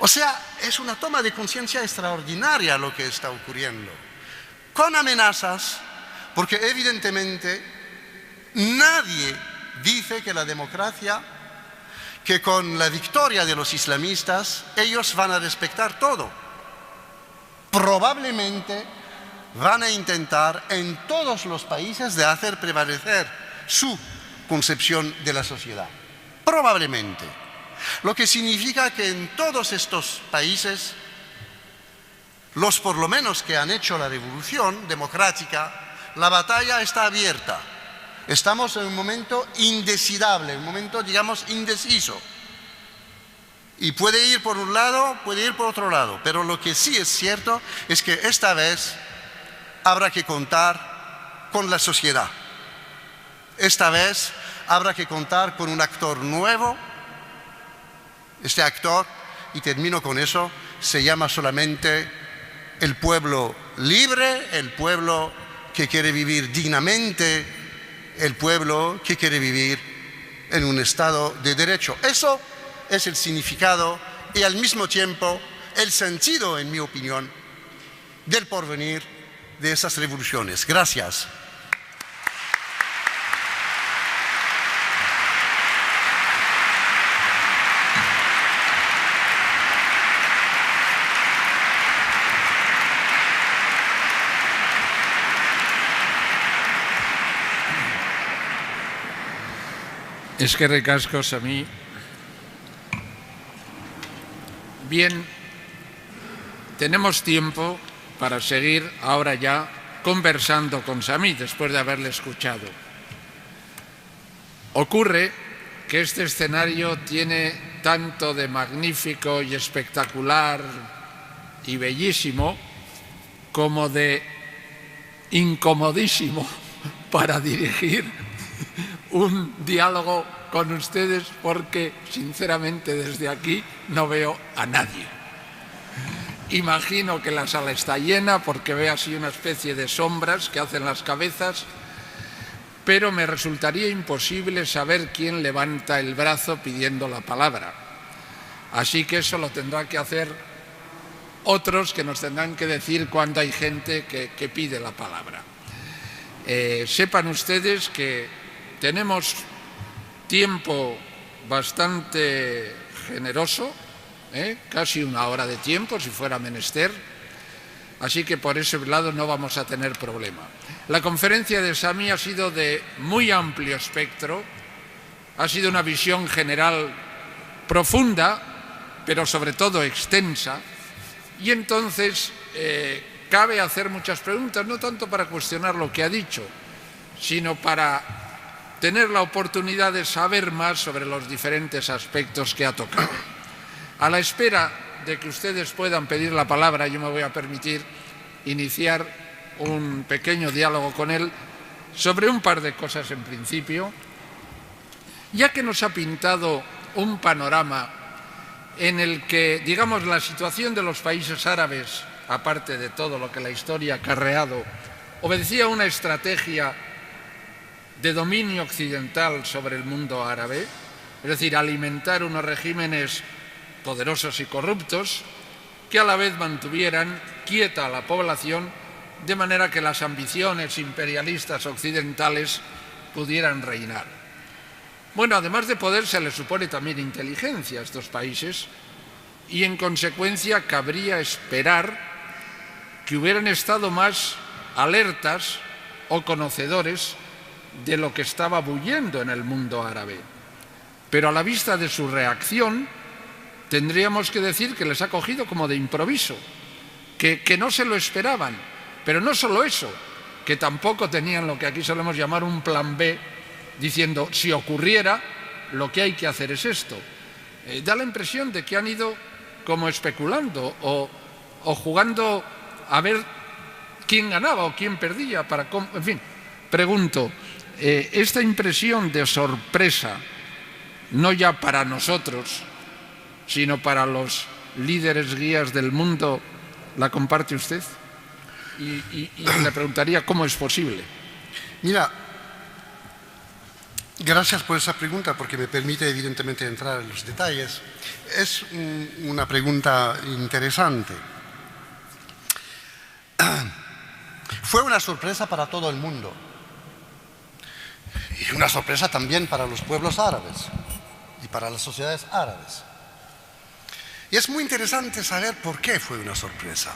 O sea, es una toma de conciencia extraordinaria lo que está ocurriendo. Con amenazas, porque evidentemente nadie dice que la democracia, que con la victoria de los islamistas, ellos van a respetar todo. Probablemente van a intentar en todos los países de hacer prevalecer su concepción de la sociedad. Probablemente. Lo que significa que en todos estos países, los por lo menos que han hecho la revolución democrática, la batalla está abierta. Estamos en un momento indecidable, un momento, digamos, indeciso. Y puede ir por un lado, puede ir por otro lado. Pero lo que sí es cierto es que esta vez habrá que contar con la sociedad. Esta vez habrá que contar con un actor nuevo. Este actor, y termino con eso, se llama solamente el pueblo libre, el pueblo que quiere vivir dignamente, el pueblo que quiere vivir en un Estado de derecho. Eso es el significado y al mismo tiempo el sentido, en mi opinión, del porvenir de esas revoluciones. Gracias. Eskerrik asko, Sami. Bien, tenemos tiempo para seguir ahora ya conversando con Sami después de haberle escuchado. Ocurre que este escenario tiene tanto de magnífico y espectacular y bellísimo como de incomodísimo para dirigir un diálogo con ustedes, porque sinceramente desde aquí no veo a nadie. Imagino que la sala está llena porque veo así una especie de sombras que hacen las cabezas, pero me resultaría imposible saber quién levanta el brazo pidiendo la palabra. Así que eso lo tendrán que hacer otros, que nos tendrán que decir cuándo hay gente que pide la palabra. Sepan ustedes que tenemos tiempo bastante generoso, casi 1 hora de tiempo si fuera menester, así que por ese lado no vamos a tener problema. La conferencia de Sami ha sido de muy amplio espectro, ha sido una visión general profunda, pero sobre todo extensa, y entonces cabe hacer muchas preguntas, no tanto para cuestionar lo que ha dicho, sino para tener la oportunidad de saber más sobre los diferentes aspectos que ha tocado. A la espera de que ustedes puedan pedir la palabra, yo me voy a permitir iniciar un pequeño diálogo con él sobre un par de cosas en principio, ya que nos ha pintado un panorama en el que, digamos, la situación de los países árabes, aparte de todo lo que la historia ha acarreado, obedecía a una estrategia de dominio occidental sobre el mundo árabe, es decir, alimentar unos regímenes poderosos y corruptos que a la vez mantuvieran quieta a la población de manera que las ambiciones imperialistas occidentales pudieran reinar. Bueno, además de poder, se les supone también inteligencia a estos países y, en consecuencia, cabría esperar que hubieran estado más alertas o conocedores de lo que estaba bullendo en el mundo árabe. Pero a la vista de su reacción, tendríamos que decir que les ha cogido como de improviso, que no se lo esperaban. Pero no solo eso, que tampoco tenían lo que aquí solemos llamar un plan B, diciendo, si ocurriera, lo que hay que hacer es esto. Da la impresión de que han ido como especulando o jugando a ver quién ganaba o quién perdía. En fin, pregunto, esta impresión de sorpresa, no ya para nosotros, sino para los líderes guías del mundo, ¿la comparte usted? Y le preguntaría cómo es posible. Mira, gracias por esa pregunta porque me permite evidentemente entrar en los detalles. Es una pregunta interesante. Fue una sorpresa para todo el mundo y una sorpresa también para los pueblos árabes y para las sociedades árabes. Y es muy interesante saber por qué fue una sorpresa.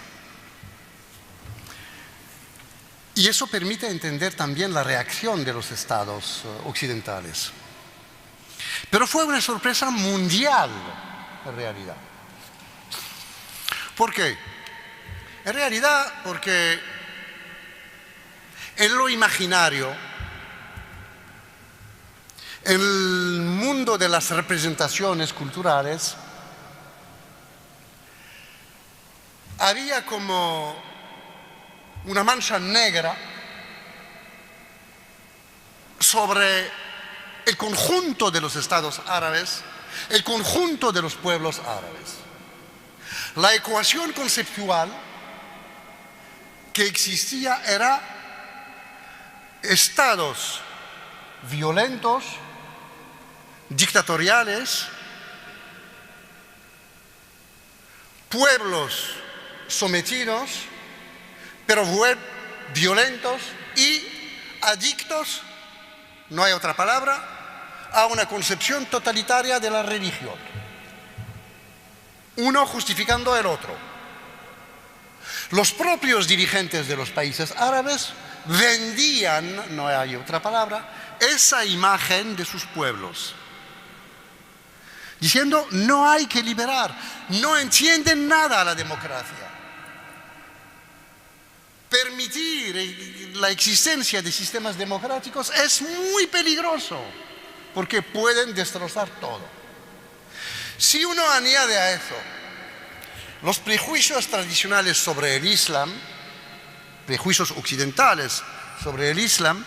Y eso permite entender también la reacción de los estados occidentales. Pero fue una sorpresa mundial, en realidad. ¿Por qué? En realidad, porque en lo imaginario, en el mundo de las representaciones culturales, había como una mancha negra sobre el conjunto de los estados árabes, el conjunto de los pueblos árabes. La ecuación conceptual que existía era estados violentos, dictatoriales, pueblos sometidos, pero violentos y adictos, no hay otra palabra, a una concepción totalitaria de la religión. Uno justificando el otro. Los propios dirigentes de los países árabes vendían, no hay otra palabra, esa imagen de sus pueblos, diciendo no hay que liberar, no entienden nada a la democracia. Permitir la existencia de sistemas democráticos es muy peligroso porque pueden destrozar todo. Si uno añade a eso los prejuicios tradicionales sobre el Islam, prejuicios occidentales sobre el Islam,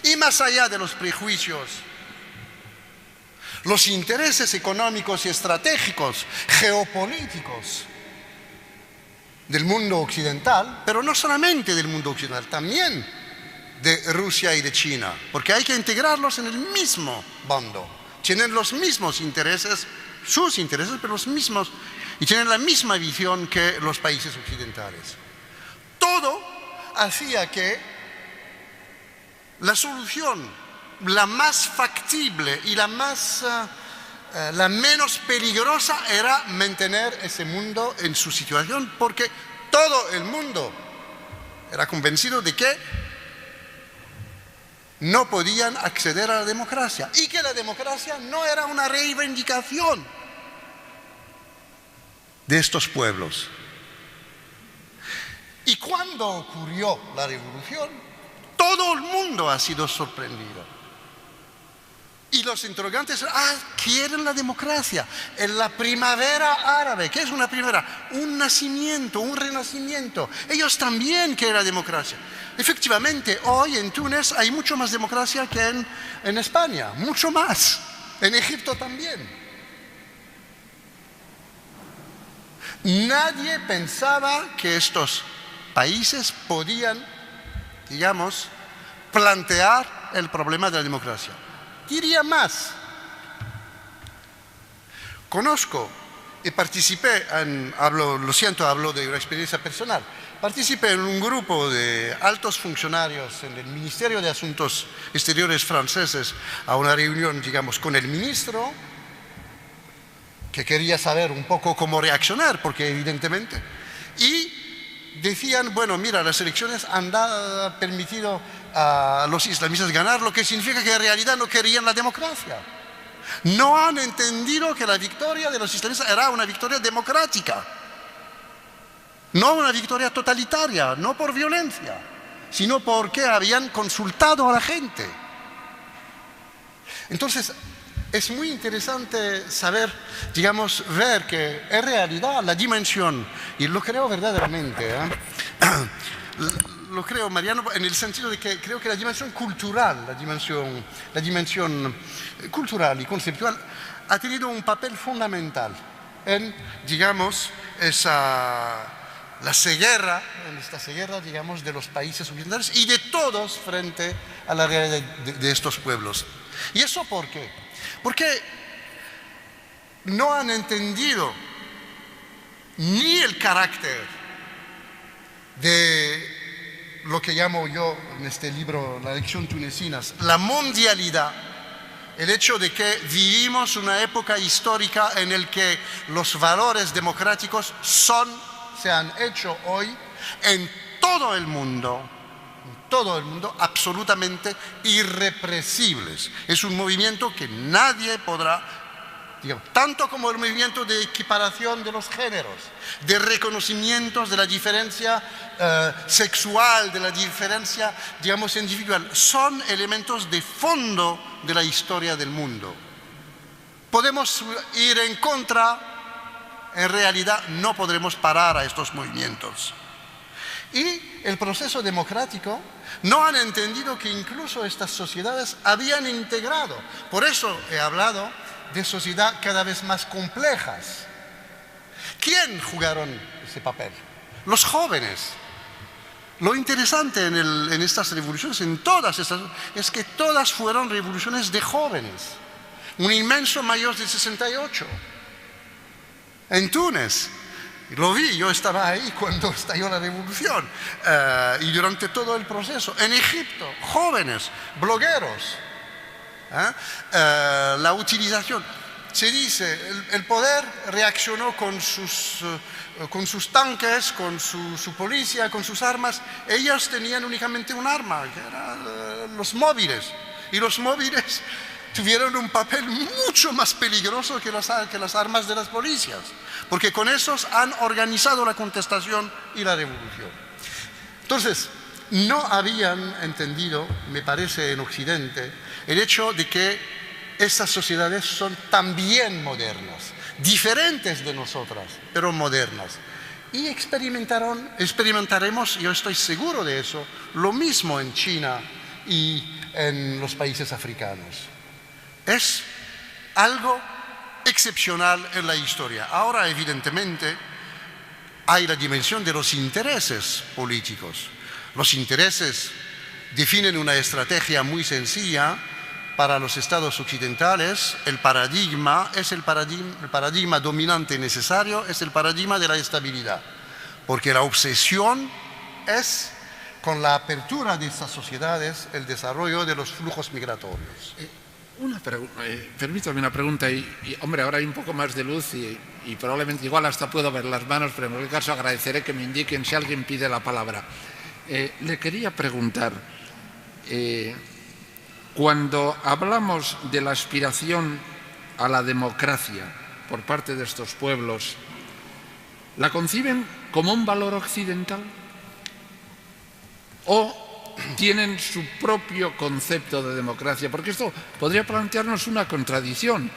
y más allá de los prejuicios, los intereses económicos y estratégicos, geopolíticos del mundo occidental, pero no solamente del mundo occidental, también de Rusia y de China, porque hay que integrarlos en el mismo bando. Tienen los mismos intereses, sus intereses, pero los mismos, y tienen la misma visión que los países occidentales. Todo hacía que la solución, la más factible y la menos peligrosa era mantener ese mundo en su situación, porque todo el mundo era convencido de que no podían acceder a la democracia y que la democracia no era una reivindicación de estos pueblos. Y cuando ocurrió la revolución, todo el mundo ha sido sorprendido. Y los interrogantes, quieren la democracia. En la primavera árabe, ¿qué es una primavera? Un nacimiento, un renacimiento. Ellos también quieren la democracia. Efectivamente, hoy en Túnez hay mucho más democracia que en España, mucho más. En Egipto también. Nadie pensaba que estos países podían, digamos, plantear el problema de la democracia. Diría más. Conozco y participé hablo de una experiencia personal. Participé en un grupo de altos funcionarios en el Ministerio de Asuntos Exteriores franceses a una reunión, digamos, con el ministro, que quería saber un poco cómo reaccionar, porque evidentemente... Y decían, bueno, mira, las elecciones han permitido a los islamistas ganar, lo que significa que en realidad no querían la democracia. No han entendido que la victoria de los islamistas era una victoria democrática, no una victoria totalitaria, no por violencia, sino porque habían consultado a la gente. Entonces, es muy interesante saber, digamos, ver que en realidad la dimensión, y lo creo verdaderamente, lo creo, Mariano, en el sentido de que creo que la dimensión cultural, la dimensión cultural y conceptual ha tenido un papel fundamental en, digamos, esta ceguera, digamos, de los países occidentales y de todos frente a la realidad de estos pueblos. ¿Y eso por qué? Porque no han entendido ni el carácter de lo que llamo yo en este libro, La lección tunecina, la mundialidad, el hecho de que vivimos una época histórica en la que los valores democráticos se han hecho hoy en todo el mundo absolutamente irrepresibles. Es un movimiento que nadie podrá, digamos, tanto como el movimiento de equiparación de los géneros, de reconocimientos de la diferencia sexual, de la diferencia, digamos, individual, son elementos de fondo de la historia del mundo. Podemos ir en contra, en realidad no podremos parar a estos movimientos. Y el proceso democrático no han entendido que incluso estas sociedades habían integrado. Por eso he hablado de sociedades cada vez más complejas. ¿Quién jugaron ese papel? Los jóvenes. Lo interesante en estas revoluciones, es que todas fueron revoluciones de jóvenes. Un inmenso mayor de 68. En Túnez. Lo vi, yo estaba ahí cuando estalló la revolución y durante todo el proceso. En Egipto, jóvenes, blogueros, la utilización. Se dice, el poder reaccionó con sus tanques, con su policía, con sus armas. Ellos tenían únicamente un arma, que eran los móviles. Y los móviles tuvieron un papel mucho más peligroso que las armas de las policías, porque con esos han organizado la contestación y la revolución. Entonces, no habían entendido, me parece, en Occidente, el hecho de que estas sociedades son también modernas, diferentes de nosotras, pero modernas. Y experimentaremos, yo estoy seguro de eso, lo mismo en China y en los países africanos. Es algo excepcional en la historia. Ahora, evidentemente, hay la dimensión de los intereses políticos. Los intereses definen una estrategia muy sencilla para los estados occidentales. El paradigma dominante necesario es el paradigma de la estabilidad, porque la obsesión es, con la apertura de estas sociedades, el desarrollo de los flujos migratorios. Permítame una pregunta y, hombre, ahora hay un poco más de luz y probablemente igual hasta puedo ver las manos, pero en cualquier caso agradeceré que me indiquen si alguien pide la palabra. Le quería preguntar, cuando hablamos de la aspiración a la democracia por parte de estos pueblos, ¿la conciben como un valor occidental? ¿O tienen su propio concepto de democracia, porque esto podría plantearnos una contradicción.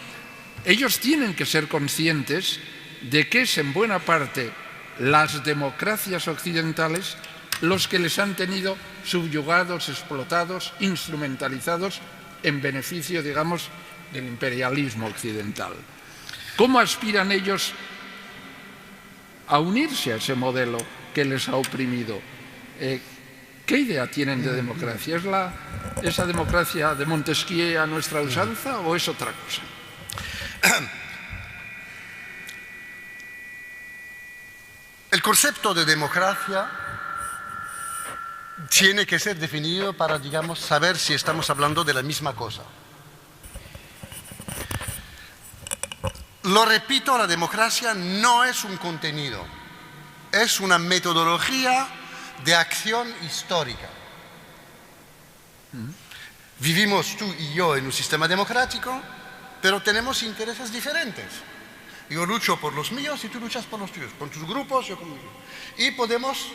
Ellos tienen que ser conscientes de que es en buena parte las democracias occidentales los que les han tenido subyugados, explotados, instrumentalizados en beneficio, digamos, del imperialismo occidental. ¿Cómo aspiran ellos a unirse a ese modelo que les ha oprimido? ¿Qué idea tienen de democracia? ¿Es esa democracia de Montesquieu a nuestra usanza o es otra cosa? El concepto de democracia tiene que ser definido para, digamos, saber si estamos hablando de la misma cosa. Lo repito, la democracia no es un contenido, es una metodología de acción histórica. Vivimos tú y yo en un sistema democrático, pero tenemos intereses diferentes. Yo lucho por los míos y tú luchas por los tuyos, con tus grupos, yo con mis grupos. Y podemos,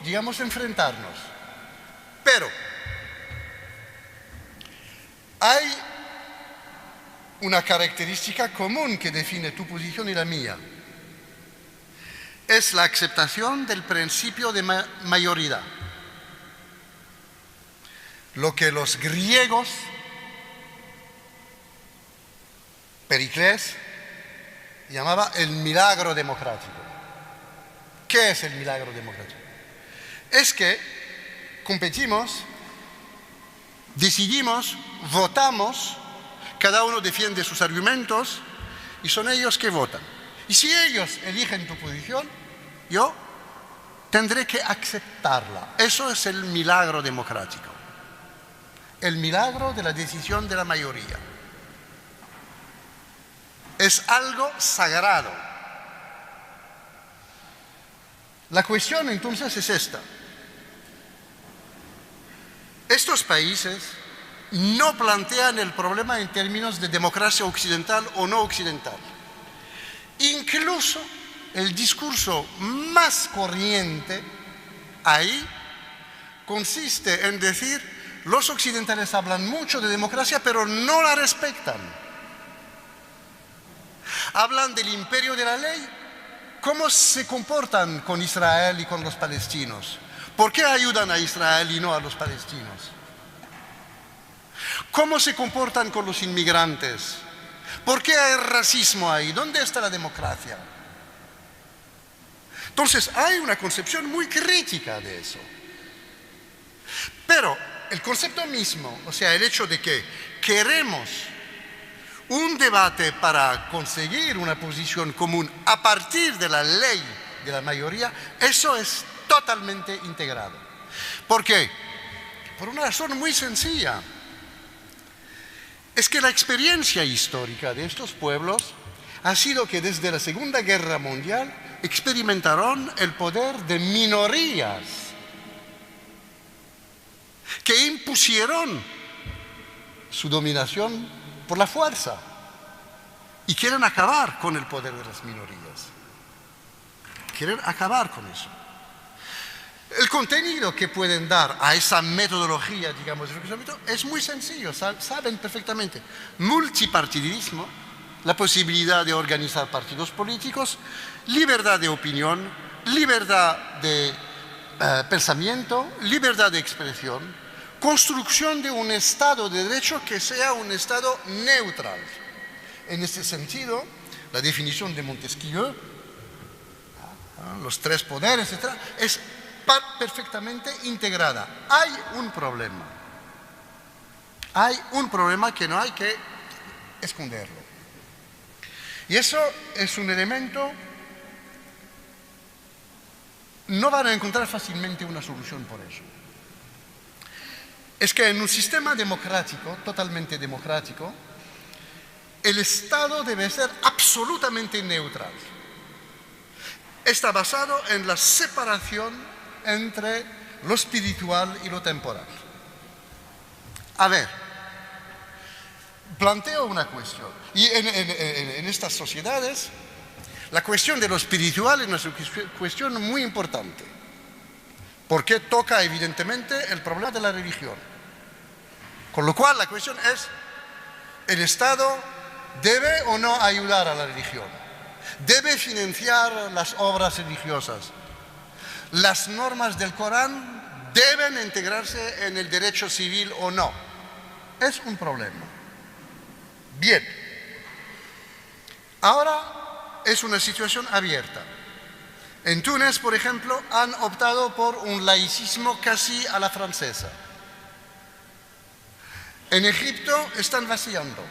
digamos, enfrentarnos. Pero hay una característica común que define tu posición y la mía. Es la aceptación del principio de mayoría. Lo que los griegos, Pericles, llamaba el milagro democrático. ¿Qué es el milagro democrático? Es que competimos, decidimos, votamos, cada uno defiende sus argumentos y son ellos que votan. Y si ellos eligen tu posición, yo tendré que aceptarla. Eso es el milagro democrático. El milagro de la decisión de la mayoría. Es algo sagrado. La cuestión entonces es esta. Estos países no plantean el problema en términos de democracia occidental o no occidental. Incluso el discurso más corriente ahí consiste en decir: los occidentales hablan mucho de democracia, pero no la respetan. Hablan del imperio de la ley. ¿Cómo se comportan con Israel y con los palestinos? ¿Por qué ayudan a Israel y no a los palestinos? ¿Cómo se comportan con los inmigrantes? ¿Por qué hay racismo ahí? ¿Dónde está la democracia? Entonces hay una concepción muy crítica de eso. Pero el concepto mismo, o sea, el hecho de que queremos un debate para conseguir una posición común a partir de la ley de la mayoría, eso es totalmente integrado. ¿Por qué? Por una razón muy sencilla. Es que la experiencia histórica de estos pueblos ha sido que desde la Segunda Guerra Mundial experimentaron el poder de minorías que impusieron su dominación por la fuerza y quieren acabar con el poder de las minorías. Quieren acabar con eso. El contenido que pueden dar a esa metodología, digamos, es muy sencillo, saben perfectamente. Multipartidismo, la posibilidad de organizar partidos políticos, libertad de opinión, libertad de pensamiento, libertad de expresión, construcción de un Estado de Derecho que sea un Estado neutral. En este sentido, la definición de Montesquieu, los tres poderes, etc., es perfectamente integrada. Hay un problema. Hay un problema que no hay que esconderlo. Y eso es un elemento. No van a encontrar fácilmente una solución por eso. Es que en un sistema democrático, totalmente democrático, el Estado debe ser absolutamente neutral. Está basado en la separación entre lo espiritual y lo temporal. A ver, planteo una cuestión. Y en estas sociedades, la cuestión de lo espiritual es una cuestión muy importante. porque toca evidentemente el problema de la religión. Con lo cual la cuestión es, ¿el Estado debe o no ayudar a la religión? ¿Debe financiar las obras religiosas? ¿Las normas del Corán deben integrarse en el derecho civil o no? Es un problema. Bien. Ahora es una situación abierta. En Túnez, por ejemplo, han optado por un laicismo casi a la francesa. En Egipto están vaciando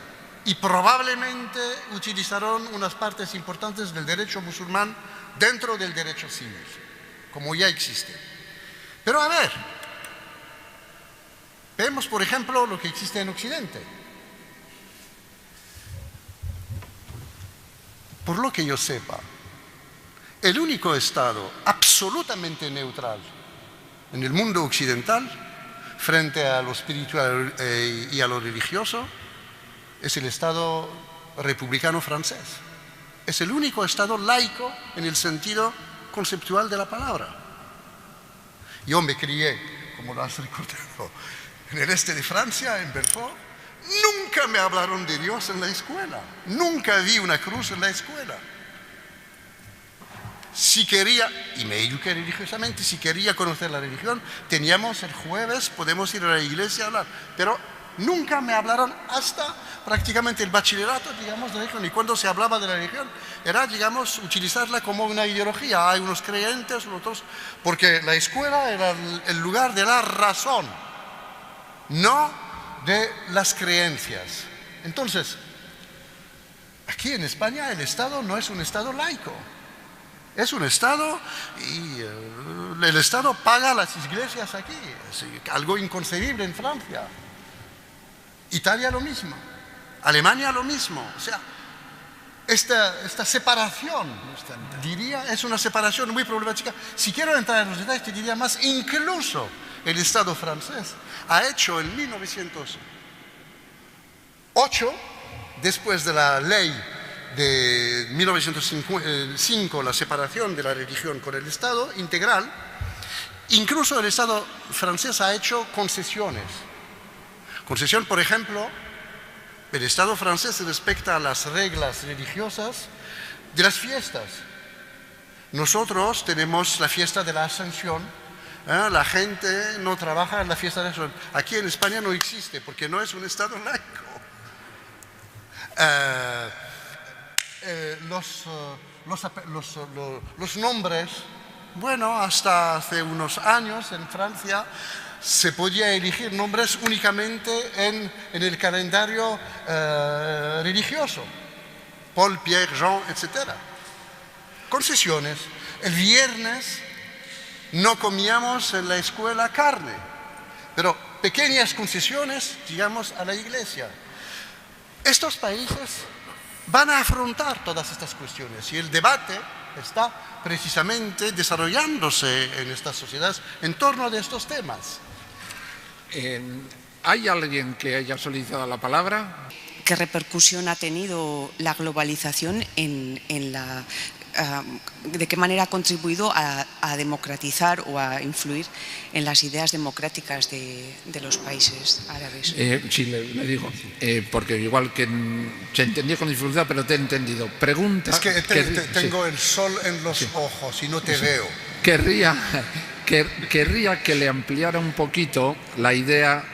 y probablemente utilizarán unas partes importantes del derecho musulmán dentro del derecho civil, como ya existe. Pero a ver, vemos por ejemplo lo que existe en Occidente. Por lo que yo sepa, el único Estado absolutamente neutral en el mundo occidental frente a lo espiritual y a lo religioso es el Estado republicano francés. Es el único Estado laico en el sentido conceptual de la palabra. Yo me crié, como lo has recordado, en el este de Francia, en Belfort. Nunca me hablaron de Dios en la escuela. Nunca vi una cruz en la escuela. Si quería, y me eduqué religiosamente, si quería conocer la religión, teníamos el jueves, podemos ir a la iglesia a hablar. Pero nunca me hablaron hasta prácticamente el bachillerato, digamos, de la religión. Y cuando se hablaba de la religión, era, digamos, utilizarla como una ideología. Hay unos creyentes, otros, porque la escuela era el lugar de la razón, no de las creencias. Entonces, aquí en España el Estado no es un Estado laico. Es un Estado y el Estado paga las iglesias aquí. Es algo inconcebible en Francia. Italia lo mismo. Alemania lo mismo. O sea, esta separación, diría, es una separación muy problemática. Si quiero entrar en los detalles, te diría más, incluso el Estado francés ha hecho en 1908, después de la ley de 1905, la separación de la religión con el Estado integral, incluso el Estado francés ha hecho concesiones. Concesión, por ejemplo, el Estado francés respecta a las reglas religiosas de las fiestas. Nosotros tenemos la fiesta de la Ascensión. La gente no trabaja en la fiesta de la Ascensión. Aquí en España no existe porque no es un Estado laico. Los nombres, bueno, hasta hace unos años en Francia se podía elegir nombres únicamente en el calendario religioso. Paul, Pierre, Jean, etc. Concesiones. El viernes no comíamos en la escuela carne, pero pequeñas concesiones, digamos, a la iglesia. Estos países van a afrontar todas estas cuestiones y el debate está precisamente desarrollándose en estas sociedades en torno a estos temas. ¿Hay alguien que haya solicitado la palabra? ¿Qué repercusión ha tenido la globalización de qué manera ha contribuido a democratizar o a influir en las ideas democráticas de los países árabes? Sí, le digo, porque igual que se entendía con dificultad, pero te he entendido. Pregunta. Es que tengo el sol en los ojos y no te veo. Querría que le ampliara un poquito la idea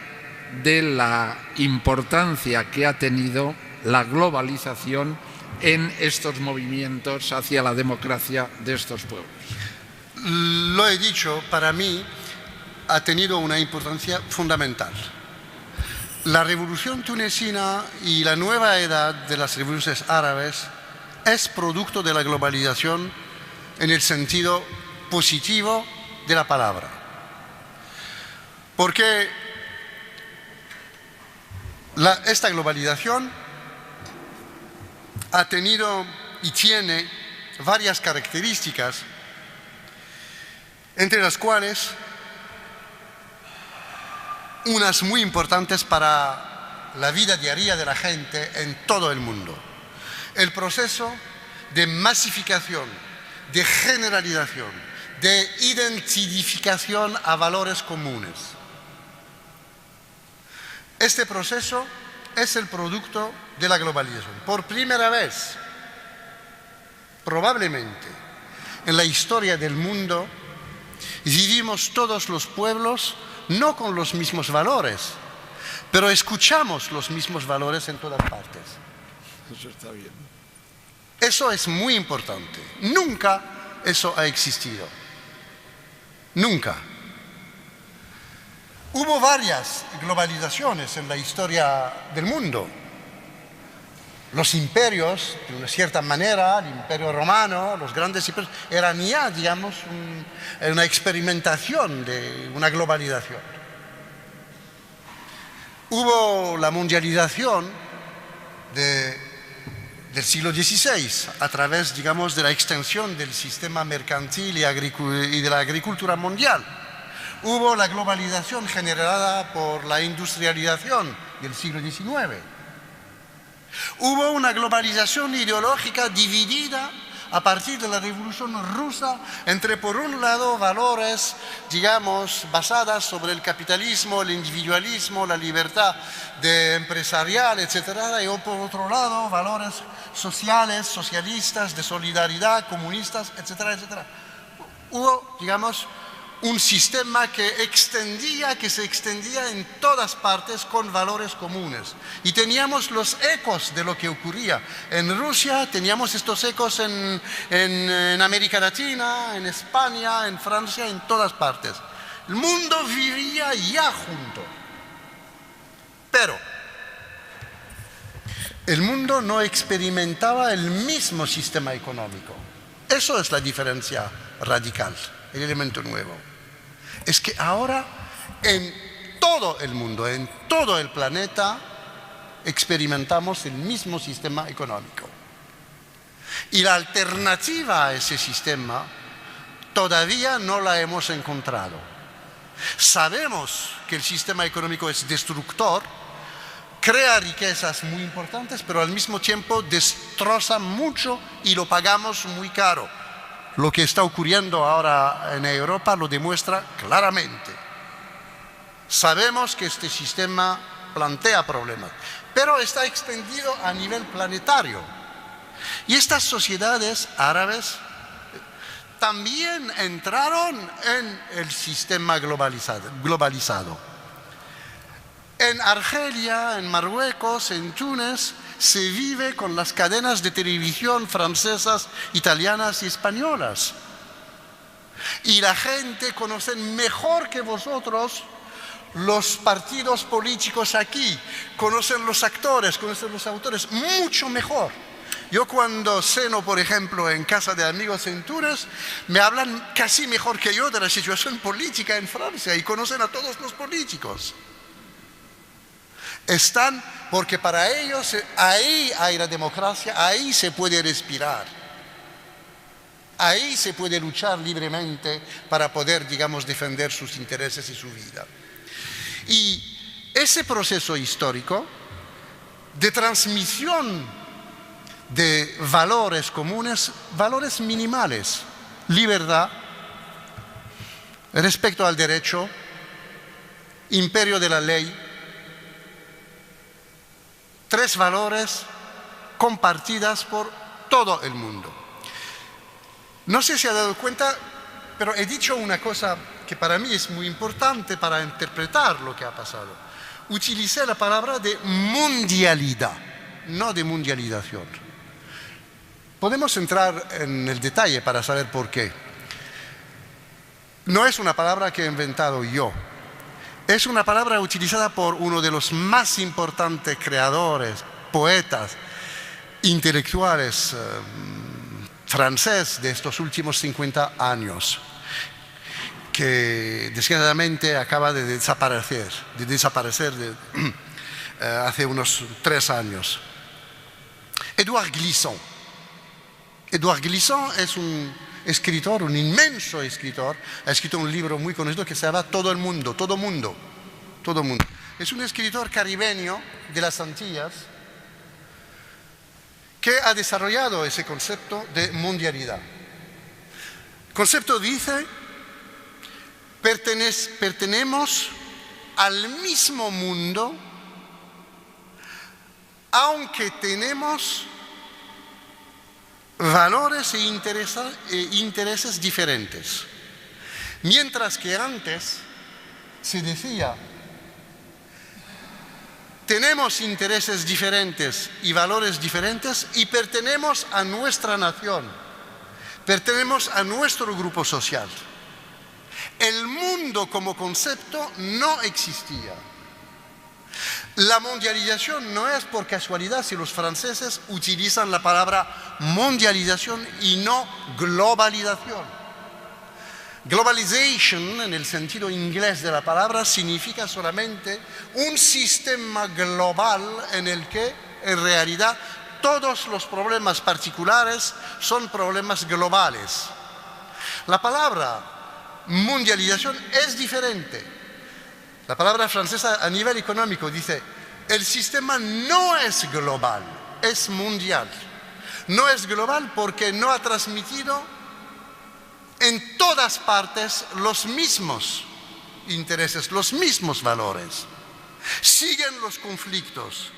de la importancia que ha tenido la globalización en estos movimientos hacia la democracia de estos pueblos. Lo he dicho, para mí ha tenido una importancia fundamental. La revolución tunecina y la nueva edad de las revoluciones árabes es producto de la globalización en el sentido positivo de la palabra. Porque esta globalización ha tenido y tiene varias características, entre las cuales unas muy importantes para la vida diaria de la gente en todo el mundo. El proceso de masificación, de generalización, de identificación a valores comunes. Este proceso es el producto de la globalización. Por primera vez, probablemente, en la historia del mundo, vivimos todos los pueblos no con los mismos valores, pero escuchamos los mismos valores en todas partes. Eso está bien. Eso es muy importante. Nunca eso ha existido. Nunca. Hubo varias globalizaciones en la historia del mundo. Los imperios, de una cierta manera, el imperio romano, los grandes imperios, eran ya, digamos, una experimentación de una globalización. Hubo la mundialización del siglo XVI a través, digamos, de la extensión del sistema mercantil y de la agricultura mundial. Hubo la globalización generada por la industrialización del siglo XIX. Hubo una globalización ideológica dividida a partir de la Revolución Rusa entre, por un lado, valores, digamos, basadas sobre el capitalismo, el individualismo, la libertad empresarial, etc. Y por otro lado, valores sociales, socialistas, de solidaridad, comunistas, etcétera, etcétera. Hubo, digamos, un sistema que se extendía en todas partes con valores comunes. Y teníamos los ecos de lo que ocurría. En Rusia teníamos estos ecos en América Latina, en España, en Francia, en todas partes. El mundo vivía ya junto. Pero el mundo no experimentaba el mismo sistema económico. Eso es la diferencia radical, el elemento nuevo. Es que ahora en todo el mundo, en todo el planeta, experimentamos el mismo sistema económico. Y la alternativa a ese sistema todavía no la hemos encontrado. Sabemos que el sistema económico es destructor, crea riquezas muy importantes, pero al mismo tiempo destroza mucho y lo pagamos muy caro. Lo que está ocurriendo ahora en Europa lo demuestra claramente. Sabemos que este sistema plantea problemas, pero está extendido a nivel planetario. Y estas sociedades árabes también entraron en el sistema globalizado. En Argelia, en Marruecos, en Túnez, se vive con las cadenas de televisión francesas, italianas y españolas. Y la gente conoce mejor que vosotros los partidos políticos aquí, conocen los actores, conocen los autores, mucho mejor. Yo cuando ceno, por ejemplo, en casa de amigos en Túnez, me hablan casi mejor que yo de la situación política en Francia y conocen a todos los políticos. Están, porque para ellos ahí hay la democracia, ahí se puede respirar, ahí se puede luchar libremente para poder, digamos, defender sus intereses y su vida. Y ese proceso histórico de transmisión de valores comunes, valores minimales, libertad, respeto al derecho, imperio de la ley, 3 valores compartidas por todo el mundo. No sé si ha dado cuenta, pero he dicho una cosa que para mí es muy importante para interpretar lo que ha pasado. Utilicé la palabra de mundialidad, no de mundialización. Podemos entrar en el detalle para saber por qué. No es una palabra que he inventado yo. Es una palabra utilizada por uno de los más importantes creadores, poetas, intelectuales franceses de estos últimos 50 años, que desgraciadamente acaba de desaparecer hace unos 3 años. Édouard Glissant. Édouard Glissant es un escritor, un inmenso escritor, ha escrito un libro muy conocido que se llama Todo el mundo, todo mundo, todo mundo. Es un escritor caribeño de las Antillas que ha desarrollado ese concepto de mundialidad. concepto dice, pertenecemos al mismo mundo, aunque tenemos valores e intereses diferentes. Mientras que antes se decía, tenemos intereses diferentes y valores diferentes y pertenecemos a nuestra nación, pertenecemos a nuestro grupo social. El mundo como concepto no existía. La mundialización no es por casualidad si los franceses utilizan la palabra mundialización y no globalización. Globalization, en el sentido inglés de la palabra, significa solamente un sistema global en el que, en realidad, todos los problemas particulares son problemas globales. La palabra mundialización es diferente. La palabra francesa a nivel económico dice, el sistema no es global, es mundial. No es global porque no ha transmitido en todas partes los mismos intereses, los mismos valores. Siguen los conflictos,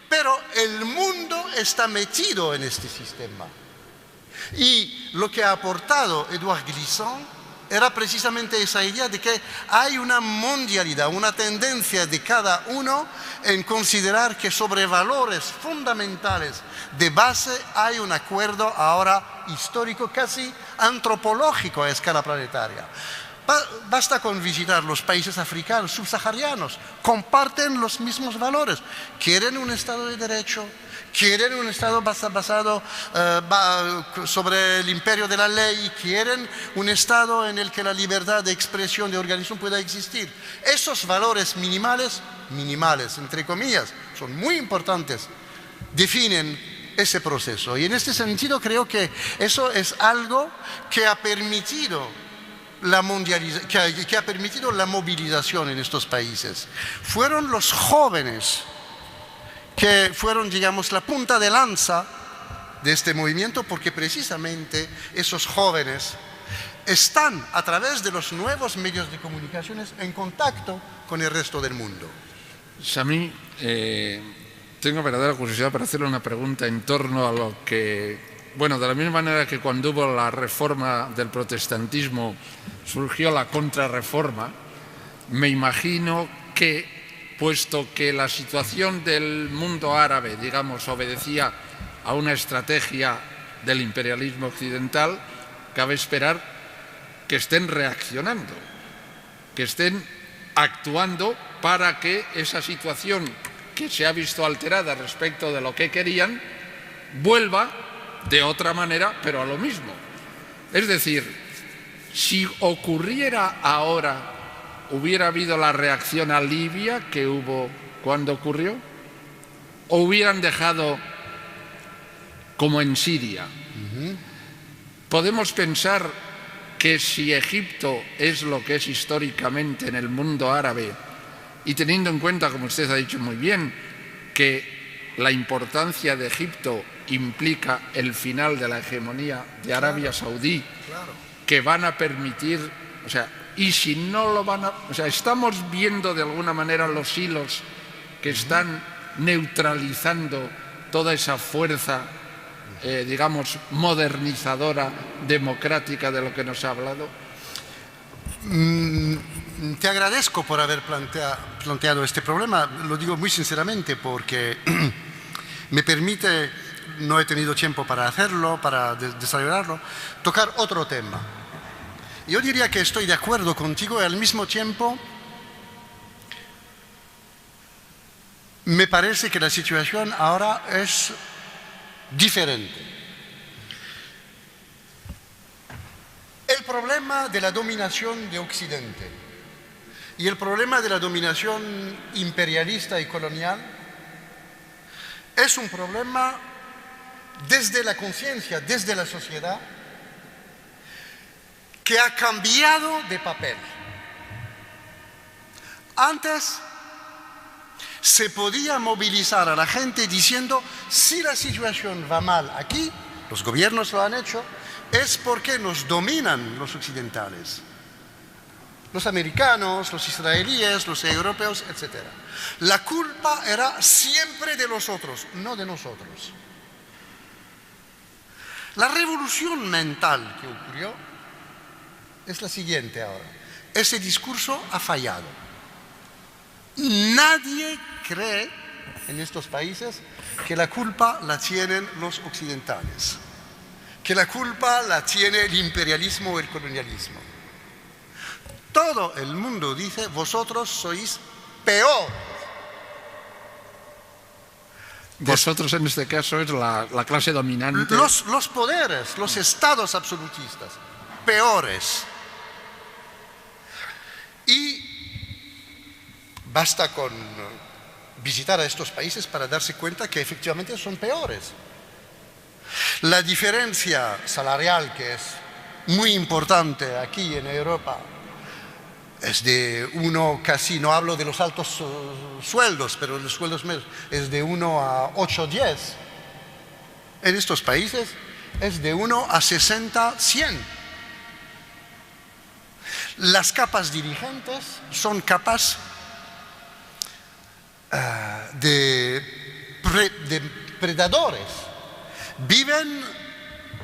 pero el mundo está metido en este sistema. Y lo que ha aportado Édouard Glissant era precisamente esa idea de que hay una mundialidad, una tendencia de cada uno en considerar que sobre valores fundamentales de base hay un acuerdo ahora histórico, casi antropológico a escala planetaria. Basta con visitar los países africanos, subsaharianos, comparten los mismos valores. Quieren un Estado de Derecho, quieren un Estado basado sobre el imperio de la ley, quieren un Estado en el que la libertad de expresión de organización pueda existir. Esos valores minimales, entre comillas, son muy importantes, definen ese proceso. Y en este sentido creo que eso es algo que ha permitido que ha permitido la movilización en estos países. Fueron los jóvenes que fueron, digamos, la punta de lanza de este movimiento, porque precisamente esos jóvenes están a través de los nuevos medios de comunicaciones en contacto con el resto del mundo. Sami, tengo verdadera curiosidad para hacerle una pregunta en torno a lo que... Bueno, de la misma manera que cuando hubo la reforma del protestantismo surgió la contrarreforma, me imagino que, puesto que la situación del mundo árabe, digamos, obedecía a una estrategia del imperialismo occidental, cabe esperar que estén reaccionando, que estén actuando para que esa situación que se ha visto alterada respecto de lo que querían, vuelva de otra manera, pero a lo mismo. Es decir, si ocurriera ahora, ¿hubiera habido la reacción a Libia que hubo cuando ocurrió? ¿O hubieran dejado como en Siria? Podemos pensar que si Egipto es lo que es históricamente en el mundo árabe, y teniendo en cuenta, como usted ha dicho muy bien, que la importancia de Egipto implica el final de la hegemonía de Arabia Saudí, que van a permitir, o sea, y si no lo van a... O sea, estamos viendo de alguna manera los hilos que están neutralizando toda esa fuerza, digamos, modernizadora, democrática de lo que nos ha hablado. Te agradezco por haber planteado este problema, lo digo muy sinceramente porque me permite, no he tenido tiempo para hacerlo, para desarrollarlo, tocar otro tema. Yo diría que estoy de acuerdo contigo y al mismo tiempo me parece que la situación ahora es diferente. El problema de la dominación de Occidente y el problema de la dominación imperialista y colonial es un problema desde la conciencia, desde la sociedad, que ha cambiado de papel. Antes se podía movilizar a la gente diciendo, si la situación va mal aquí, los gobiernos lo han hecho, es porque nos dominan los occidentales. Los americanos, los israelíes, los europeos, etc. La culpa era siempre de los otros, no de nosotros. La revolución mental que ocurrió es la siguiente ahora. Ese discurso ha fallado. Nadie cree en estos países que la culpa la tienen los occidentales, que la culpa la tiene el imperialismo o el colonialismo. Todo el mundo dice, vosotros sois peor. Vosotros en este caso es la clase dominante. Los poderes, los estados absolutistas, peores. Y basta con visitar a estos países para darse cuenta que efectivamente son peores. La diferencia salarial, que es muy importante aquí en Europa, es de uno casi, no hablo de los altos sueldos, pero los sueldos medios, es de 1 a 8, 10. En estos países es de 1 a 60, 100. Las capas dirigentes son capas de predadores. Viven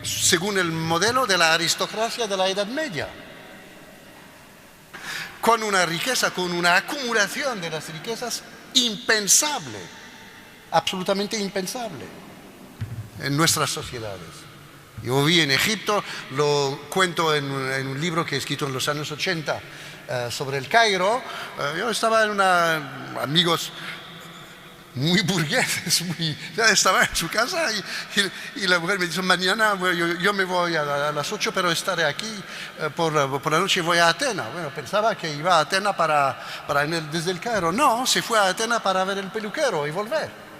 según el modelo de la aristocracia de la Edad Media, con una riqueza, con una acumulación de las riquezas impensable, absolutamente impensable en nuestras sociedades. Yo vi en Egipto, lo cuento en un libro que he escrito en los años 80 sobre el Cairo. Yo estaba en amigos muy burgueses, estaba en su casa y la mujer me dice, mañana yo me voy a las 8, pero estaré aquí por la noche, voy a Atenas. Bueno, pensaba que iba a Atenas desde el Cairo. No, se fue a Atenas para ver el peluquero y volver.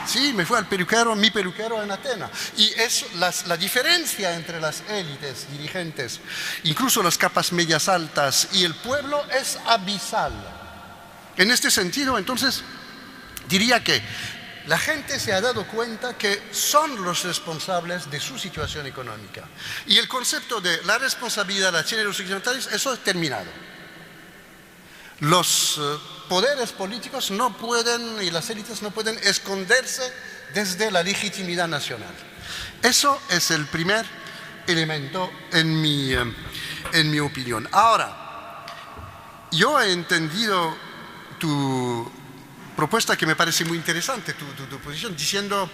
Sí, me fui al peluquero, mi peluquero en Atenas. Y eso, la diferencia entre las élites dirigentes, incluso las capas medias altas y el pueblo, es abisal. En este sentido, entonces, diría que la gente se ha dado cuenta que son los responsables de su situación económica. Y el concepto de la responsabilidad la tienen los occidentales, eso es terminado. Los poderes políticos no pueden, y las élites no pueden esconderse desde la legitimidad nacional. Eso es el primer elemento en mi opinión. Ahora, yo he entendido tu propuesta, que me parece muy interesante, tu posición, diciendo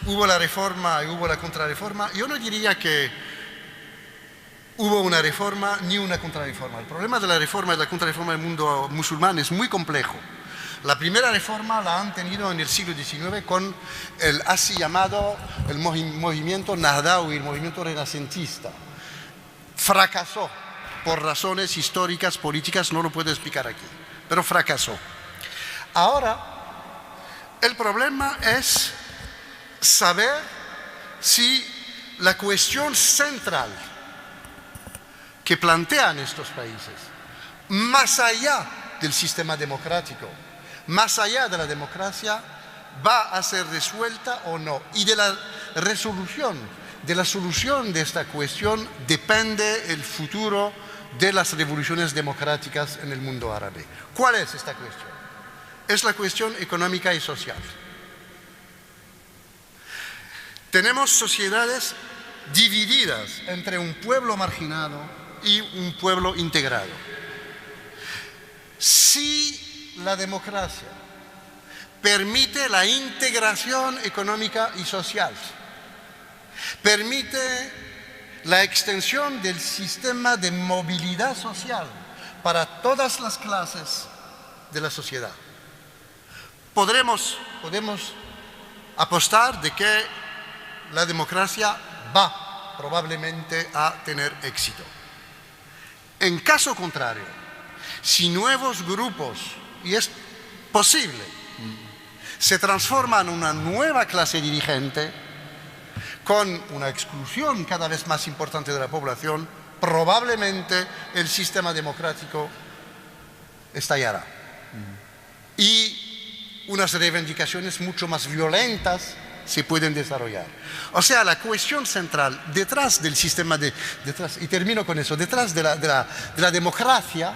hubo la reforma y hubo la contrarreforma. Yo no diría que hubo una reforma ni una contrarreforma. El problema de la reforma y la contrarreforma del mundo musulmán es muy complejo. La primera reforma la han tenido en el siglo XIX con el así llamado el movimiento Nahdawi, el movimiento renacentista. Fracasó por razones históricas, políticas, no lo puedo explicar aquí, pero fracasó. Ahora, el problema es saber si la cuestión central que plantean estos países, más allá del sistema democrático, más allá de la democracia, va a ser resuelta o no. Y de la solución de esta cuestión depende el futuro de las revoluciones democráticas en el mundo árabe. ¿Cuál es esta cuestión? Es la cuestión económica y social. Tenemos sociedades divididas entre un pueblo marginado y un pueblo integrado. Si la democracia permite la integración económica y social, permite la extensión del sistema de movilidad social para todas las clases de la sociedad, podemos apostar de que la democracia va probablemente a tener éxito. En caso contrario, si nuevos grupos, y es posible, se transforman en una nueva clase dirigente con una exclusión cada vez más importante de la población, probablemente el sistema democrático estallará. Y unas reivindicaciones mucho más violentas se pueden desarrollar. O sea, la cuestión central detrás del sistema y termino con eso, detrás de la democracia,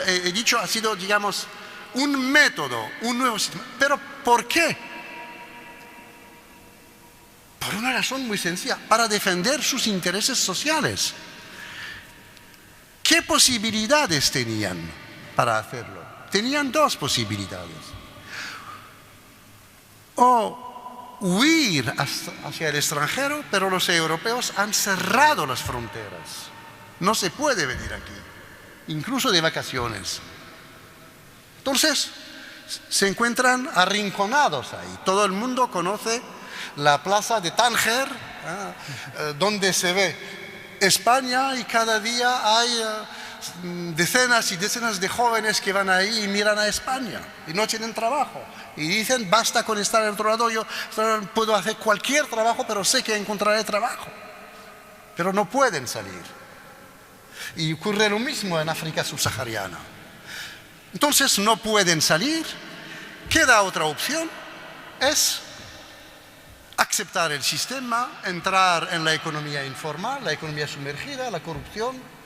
he dicho, ha sido, digamos, un método, un nuevo sistema. ¿Pero por qué? Por una razón muy sencilla, para defender sus intereses sociales. ¿Qué posibilidades tenían para hacerlo? Tenían dos posibilidades. O huir hacia el extranjero, pero los europeos han cerrado las fronteras. No se puede venir aquí, incluso de vacaciones. Entonces, se encuentran arrinconados ahí. Todo el mundo conoce la plaza de Tánger, donde se ve España, y cada día hay decenas y decenas de jóvenes que van ahí y miran a España y no tienen trabajo y dicen basta con estar al otro lado, yo puedo hacer cualquier trabajo pero sé que encontraré trabajo, pero no pueden salir. Y ocurre lo mismo en África subsahariana. Entonces no pueden salir, queda otra opción, es aceptar el sistema, entrar en la economía informal, la economía sumergida, la corrupción,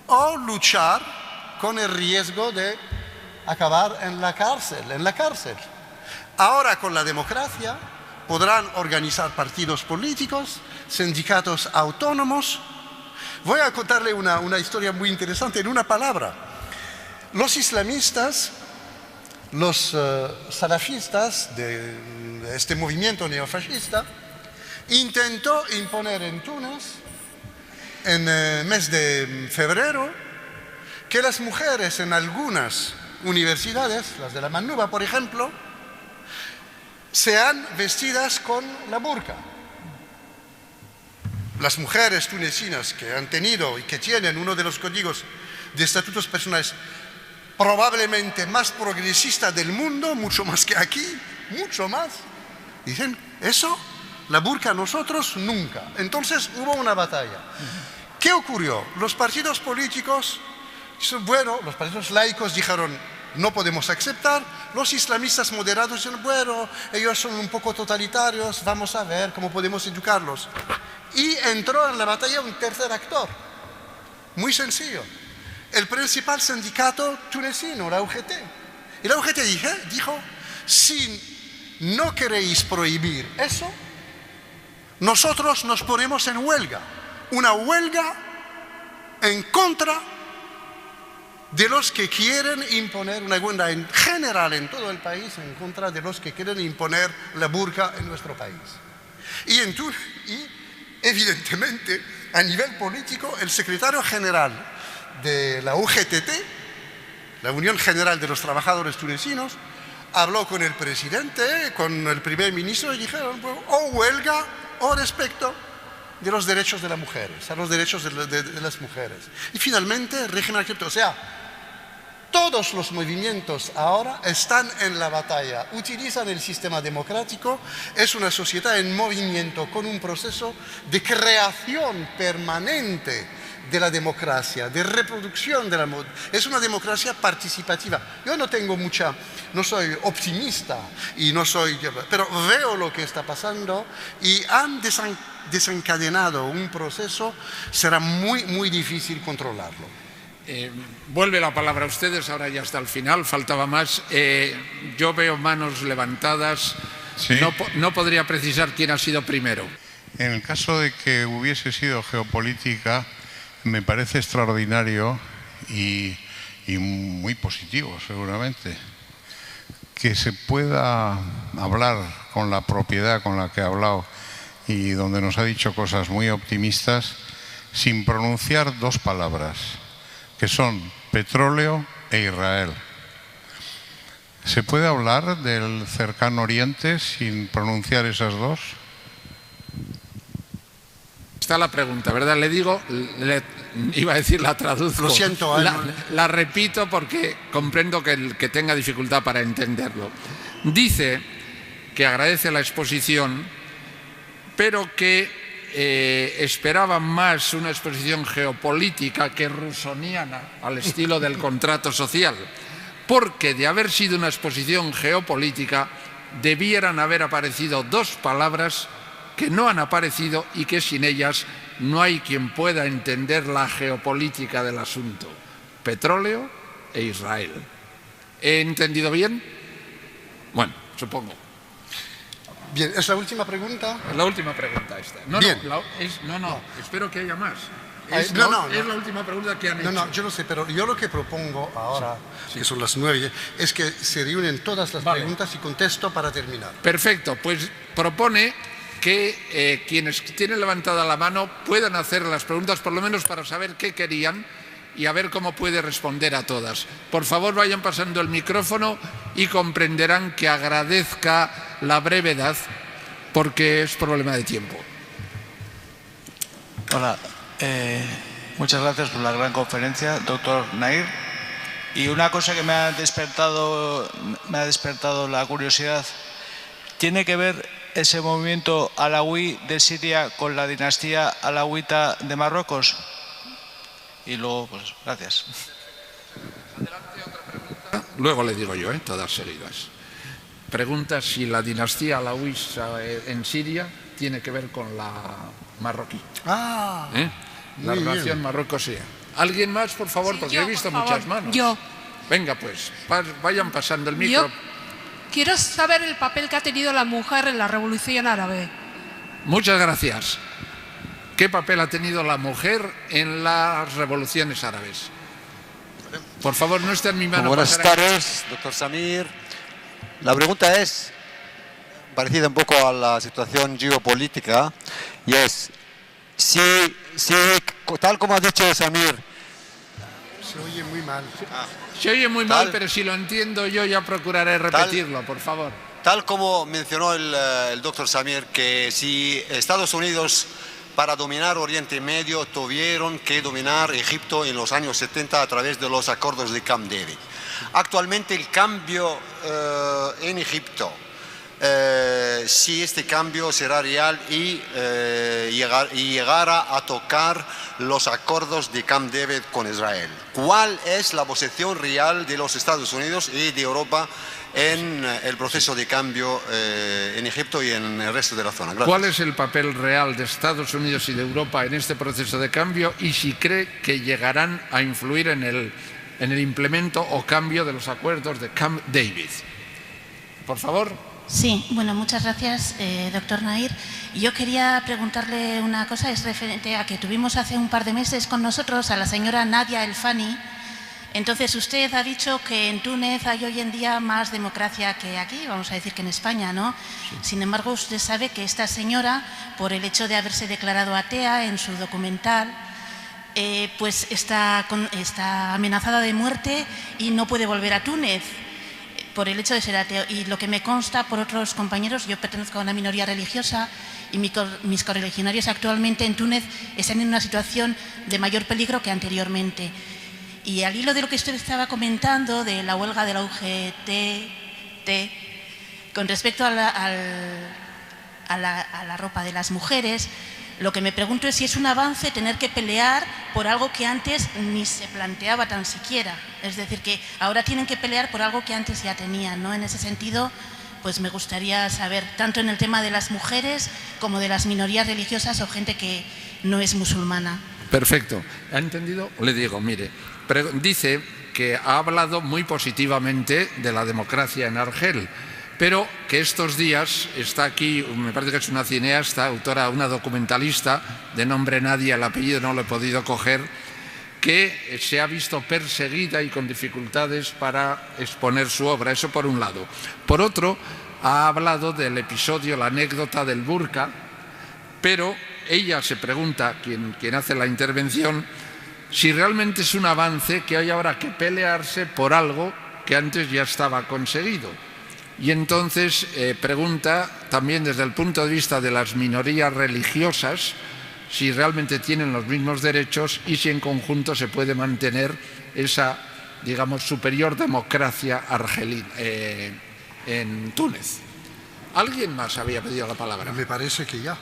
o luchar con el riesgo de acabar en la cárcel. Ahora con la democracia podrán organizar partidos políticos, sindicatos autónomos. Voy a contarle una historia muy interesante en una palabra. Los islamistas, los salafistas de este movimiento neofascista, intentó imponer en Túnez, en el mes de febrero, que las mujeres en algunas universidades, las de la Manuba por ejemplo, sean vestidas con la burka. Las mujeres tunecinas que han tenido y que tienen uno de los códigos de estatutos personales probablemente más progresista del mundo, mucho más que aquí, mucho más, dicen, eso, la burka nosotros nunca. Entonces hubo una batalla. ¿Qué ocurrió? Los partidos políticos, bueno, los partidos laicos dijeron, no podemos aceptar. Los islamistas moderados dijeron, bueno, ellos son un poco totalitarios, vamos a ver cómo podemos educarlos. Y entró en la batalla un tercer actor, muy sencillo. El principal sindicato tunecino, la UGT. Y la UGT dijo, si no queréis prohibir eso, nosotros nos ponemos en huelga. Una huelga en contra de los que quieren imponer, una huelga en general en todo el país, en contra de los que quieren imponer la burka en nuestro país. Y evidentemente, a nivel político, el secretario general de la UGTT, la Unión General de los Trabajadores Tunecinos, habló con el presidente, con el primer ministro y dijeron, bueno, o huelga o respecto de los derechos de las mujeres, a los derechos de las mujeres. Y finalmente el régimen aceptó. O sea, todos los movimientos ahora están en la batalla, utilizan el sistema democrático, es una sociedad en movimiento con un proceso de creación permanente de la democracia, de reproducción de es una democracia participativa. Yo no soy optimista y pero veo lo que está pasando y han desencadenado un proceso, será muy, muy difícil controlarlo. Vuelve la palabra a ustedes, ahora ya hasta el final, faltaba más. Yo veo manos levantadas, sí. No podría precisar quién ha sido primero. En el caso de que hubiese sido geopolítica, me parece extraordinario y muy positivo seguramente que se pueda hablar con la propiedad con la que ha hablado y donde nos ha dicho cosas muy optimistas sin pronunciar dos palabras que son petróleo e Israel. ¿Se puede hablar del cercano Oriente sin pronunciar esas dos? Está la pregunta, ¿verdad? Le digo, iba a decir la traduzco. Lo siento. La repito porque comprendo que tenga dificultad para entenderlo. Dice que agradece la exposición, pero que esperaba más una exposición geopolítica que rusoniana, al estilo del contrato social, porque de haber sido una exposición geopolítica debieran haber aparecido dos palabras que no han aparecido y que sin ellas no hay quien pueda entender la geopolítica del asunto: petróleo e Israel. ¿He entendido bien? Bueno, supongo. Bien, ¿es la última pregunta? La última pregunta esta. Bien. No, espero que haya más. Es Es la última pregunta que han hecho. No, yo lo sé, pero yo lo que propongo ahora, que son las 9, es que se reúnen todas las preguntas y contesto para terminar. Perfecto, pues propone que quienes tienen levantada la mano puedan hacer las preguntas, por lo menos para saber qué querían y a ver cómo puede responder a todas. Por favor, vayan pasando el micrófono y comprenderán que agradezca la brevedad porque es problema de tiempo. Hola, muchas gracias por la gran conferencia, doctor Nair. Y una cosa que me ha despertado la curiosidad, ¿tiene que ver ese movimiento alawí de Siria con la dinastía alawita de Marruecos? Y luego, pues, gracias. Adelante, otra pregunta. Luego le digo yo, todas seguidas. Pregunta si la dinastía alawí en Siria tiene que ver con la marroquí. La relación Marruecos-Siria. ¿Alguien más, por favor? Porque he visto muchas manos. Yo. Venga, pues, vayan pasando el micro. Yo quiero saber el papel que ha tenido la mujer en la Revolución Árabe. Muchas gracias. ¿Qué papel ha tenido la mujer en las revoluciones árabes? Por favor, no esté en mi mano. Buenas tardes, doctor Samir. La pregunta es parecida un poco a la situación geopolítica, y es si tal como ha dicho Samir. Se oye muy mal. Se oye muy mal, pero si lo entiendo yo ya procuraré repetirlo, por favor. Tal como mencionó el doctor Samir, que si Estados Unidos para dominar Oriente Medio tuvieron que dominar Egipto en los años 70 a través de los acuerdos de Camp David. Actualmente el cambio en Egipto, si este cambio será real y llegara a tocar los acuerdos de Camp David con Israel, ¿cuál es la posición real de los Estados Unidos y de Europa en el proceso de cambio en Egipto y en el resto de la zona? Gracias. ¿Cuál es el papel real de Estados Unidos y de Europa en este proceso de cambio y si cree que llegarán a influir en el implemento o cambio de los acuerdos de Camp David? Por favor. Sí, bueno, muchas gracias, doctor Nair. Yo quería preguntarle una cosa, es referente a que tuvimos hace un par de meses con nosotros a la señora Nadia El Fani. Entonces, usted ha dicho que en Túnez hay hoy en día más democracia que aquí, vamos a decir que en España, ¿no? Sí. Sin embargo, usted sabe que esta señora, por el hecho de haberse declarado atea en su documental, pues está amenazada de muerte y no puede volver a Túnez por el hecho de ser ateo. Y lo que me consta por otros compañeros, yo pertenezco a una minoría religiosa y mis correligionarios actualmente en Túnez están en una situación de mayor peligro que anteriormente. Y al hilo de lo que usted estaba comentando, de la huelga de la UGT, con respecto a la ropa de las mujeres, lo que me pregunto es si es un avance tener que pelear por algo que antes ni se planteaba tan siquiera. Es decir, que ahora tienen que pelear por algo que antes ya tenían, ¿no? En ese sentido, pues me gustaría saber, tanto en el tema de las mujeres como de las minorías religiosas o gente que no es musulmana. Perfecto. ¿Ha entendido? Le digo, mire, dice que ha hablado muy positivamente de la democracia en Argel, pero que estos días está aquí, me parece que es una cineasta, autora, una documentalista de nombre Nadia, el apellido no lo he podido coger, que se ha visto perseguida y con dificultades para exponer su obra. Eso por un lado. Por otro, ha hablado del episodio, la anécdota del burka, pero ella se pregunta, quien hace la intervención, si realmente es un avance que hay ahora que pelearse por algo que antes ya estaba conseguido. Y entonces pregunta también desde el punto de vista de las minorías religiosas si realmente tienen los mismos derechos y si en conjunto se puede mantener esa, digamos, superior democracia argelina en Túnez. ¿Alguien más había pedido la palabra? Me parece que ya.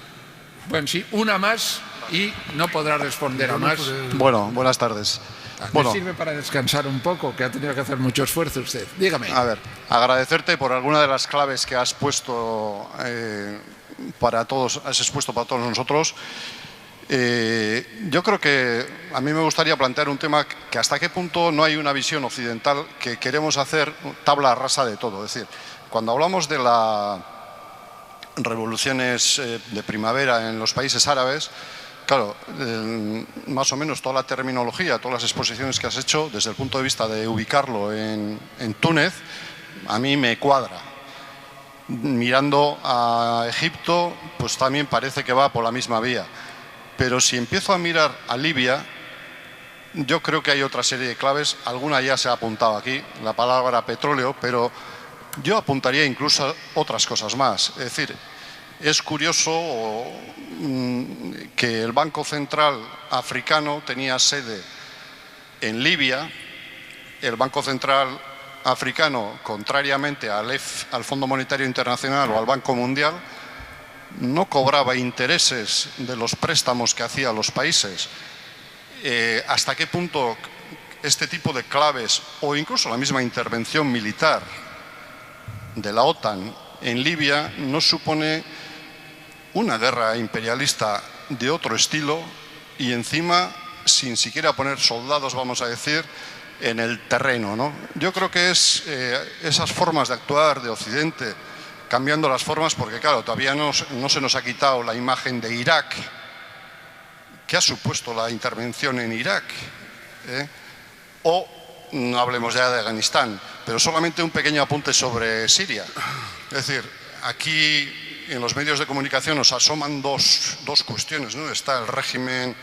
Bueno, sí, una más y no podrá responder a más. Bueno, buenas tardes. Me sirve para descansar un poco, que ha tenido que hacer mucho esfuerzo usted. Dígame. A ver, agradecerte por alguna de las claves que has puesto para todos, has expuesto para todos nosotros. Yo creo que a mí me gustaría plantear un tema que hasta qué punto no hay una visión occidental que queremos hacer tabla rasa de todo. Es decir, cuando hablamos de las revoluciones de primavera en los países árabes, claro, más o menos toda la terminología, todas las exposiciones que has hecho, desde el punto de vista de ubicarlo en Túnez, a mí me cuadra. Mirando a Egipto, pues también parece que va por la misma vía. Pero si empiezo a mirar a Libia, yo creo que hay otra serie de claves. Alguna ya se ha apuntado aquí, la palabra petróleo, pero yo apuntaría incluso otras cosas más. Es decir, es curioso que el Banco Central Africano tenía sede en Libia. El Banco Central Africano, contrariamente al Fondo Monetario Internacional o al Banco Mundial, no cobraba intereses de los préstamos que hacía a los países. ¿Hasta qué punto este tipo de claves o incluso la misma intervención militar de la OTAN en Libia no supone una guerra imperialista de otro estilo y encima sin siquiera poner soldados, vamos a decir, en el terreno, ¿no? Yo creo que es esas formas de actuar de Occidente, cambiando las formas, porque claro, todavía no se nos ha quitado la imagen de Irak. ¿Qué ha supuesto la intervención en Irak? O no hablemos ya de Afganistán, pero solamente un pequeño apunte sobre Siria. Es decir, aquí en los medios de comunicación nos asoman dos cuestiones, ¿no? Está el régimen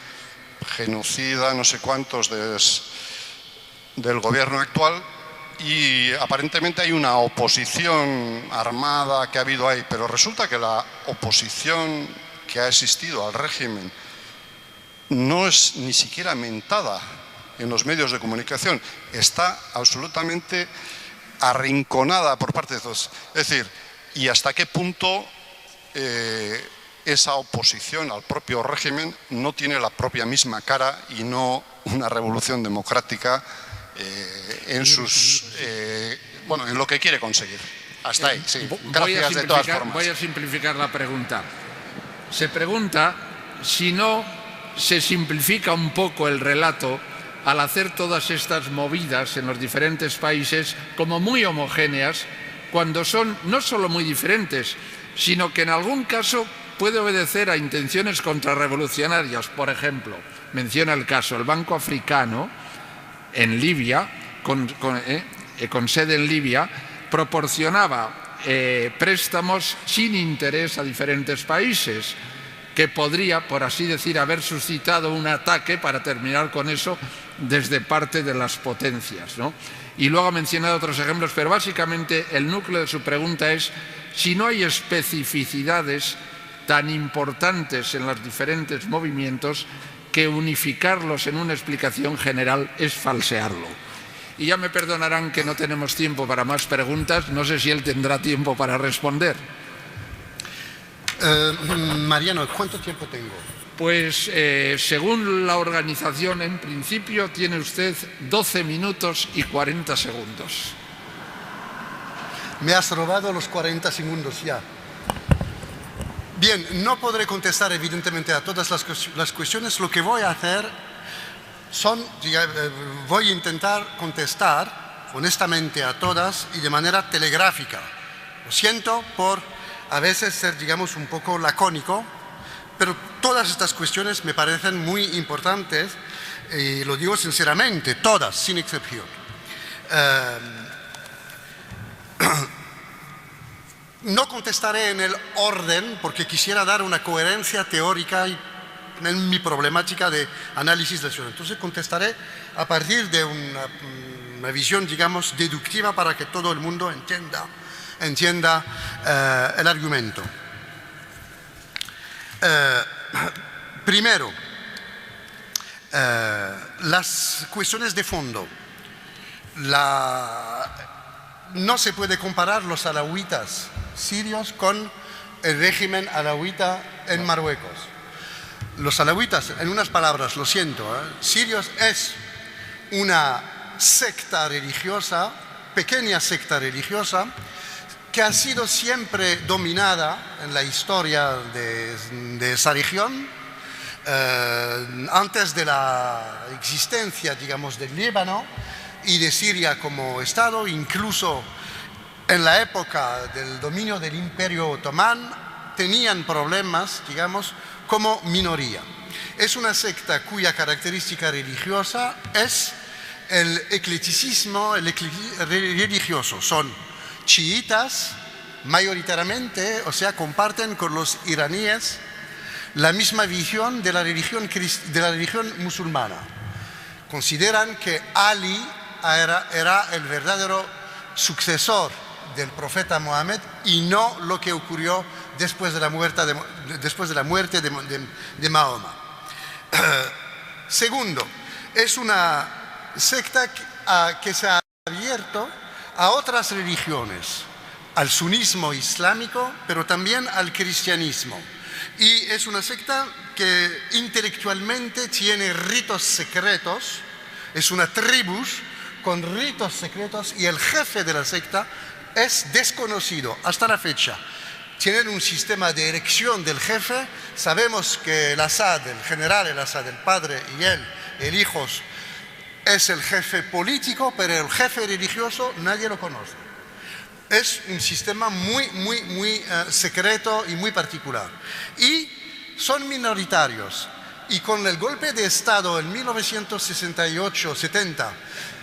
genocida, no sé cuántos, del gobierno actual, y aparentemente hay una oposición armada que ha habido ahí, pero resulta que la oposición que ha existido al régimen no es ni siquiera mentada en los medios de comunicación, está absolutamente arrinconada por parte de todos. Es decir, ¿y hasta qué punto esa oposición al propio régimen no tiene la propia misma cara y no una revolución democrática en lo que quiere conseguir? Hasta ahí, sí. Gracias de todas formas. Voy a simplificar la pregunta. Se pregunta si no se simplifica un poco el relato al hacer todas estas movidas en los diferentes países como muy homogéneas, cuando son no solo muy diferentes, sino que en algún caso puede obedecer a intenciones contrarrevolucionarias. Por ejemplo, menciona el caso, el Banco Africano en Libia, con sede en Libia, proporcionaba préstamos sin interés a diferentes países, que podría, por así decir, haber suscitado un ataque, para terminar con eso, desde parte de las potencias, ¿no? Y luego ha mencionado otros ejemplos, pero básicamente el núcleo de su pregunta es si no hay especificidades tan importantes en los diferentes movimientos que unificarlos en una explicación general es falsearlo. Y ya me perdonarán que no tenemos tiempo para más preguntas, no sé si él tendrá tiempo para responder. Mariano, ¿cuánto tiempo tengo? Pues según la organización, en principio tiene usted 12 minutos y 40 segundos. Me has robado los 40 segundos ya. Bien, no podré contestar evidentemente a todas las cuestiones. Lo que voy a hacer voy a intentar contestar honestamente a todas y de manera telegráfica. Lo siento por a veces ser, digamos, un poco lacónico, pero todas estas cuestiones me parecen muy importantes y lo digo sinceramente, todas, sin excepción. No contestaré en el orden porque quisiera dar una coherencia teórica en mi problemática de análisis de la ciudad. Entonces contestaré a partir de una visión, digamos, deductiva para que todo el mundo entienda el argumento. Primero, las cuestiones de fondo. No se puede comparar los alawitas sirios con el régimen alawita en Marruecos. Los alawitas, en unas palabras, lo siento, sirios es una secta religiosa, pequeña secta religiosa, que ha sido siempre dominada en la historia de esa región, antes de la existencia, digamos, del Líbano y de Siria como Estado, incluso en la época del dominio del Imperio Otomán, tenían problemas, digamos, como minoría. Es una secta cuya característica religiosa es el eclecticismo religioso. Son chiitas, mayoritariamente, o sea, comparten con los iraníes la misma visión de la religión musulmana. Consideran que Ali era el verdadero sucesor del profeta Mohammed y no lo que ocurrió después de la muerte de Mahoma. Segundo, es una secta que se ha abierto a otras religiones, al sunismo islámico, pero también al cristianismo. Y es una secta que intelectualmente tiene ritos secretos, es una tribu con ritos secretos y el jefe de la secta es desconocido hasta la fecha. Tienen un sistema de elección del jefe. Sabemos que el Assad, el general el Assad, el padre y él, el hijo, es el jefe político, pero el jefe religioso nadie lo conoce. Es un sistema muy secreto y muy particular. Y son minoritarios. Y con el golpe de Estado en 1968-70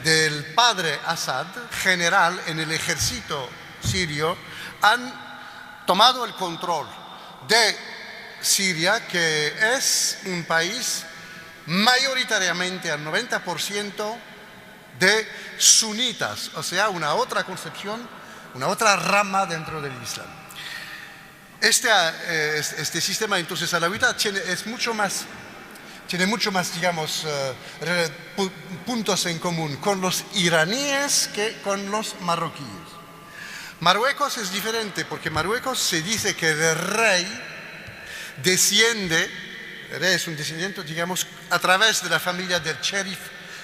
del padre Assad, general en el ejército sirio, han tomado el control de Siria, que es un país mayoritariamente al 90% de sunitas, o sea, una otra concepción, una otra rama dentro del Islam. Este sistema entonces alawita tiene mucho más, digamos, puntos en común con los iraníes que con los marroquíes. Marruecos es diferente porque Marruecos se dice que el rey es un descendiente, digamos, a través de la familia del sheriff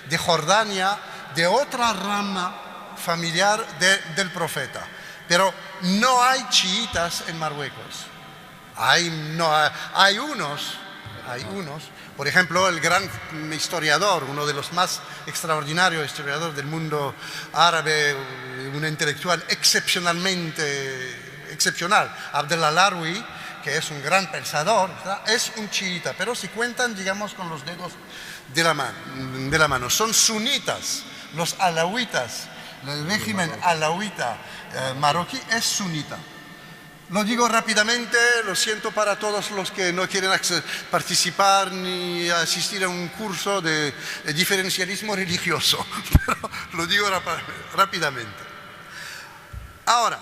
de Jordania, de otra rama familiar del profeta. Pero no hay chiitas en Marruecos. Hay unos, por ejemplo, el gran historiador, uno de los más extraordinarios historiadores del mundo árabe, un intelectual excepcional, Abdel al-Arwi, que es un gran pensador, ¿verdad? Es un chiita, pero se cuentan, digamos, con los dedos de la mano. Son sunitas, los alawitas, el régimen alawita marroquí es sunita. Lo digo rápidamente, lo siento para todos los que no quieren participar ni asistir a un curso de diferencialismo religioso, pero lo digo rápidamente. Ahora,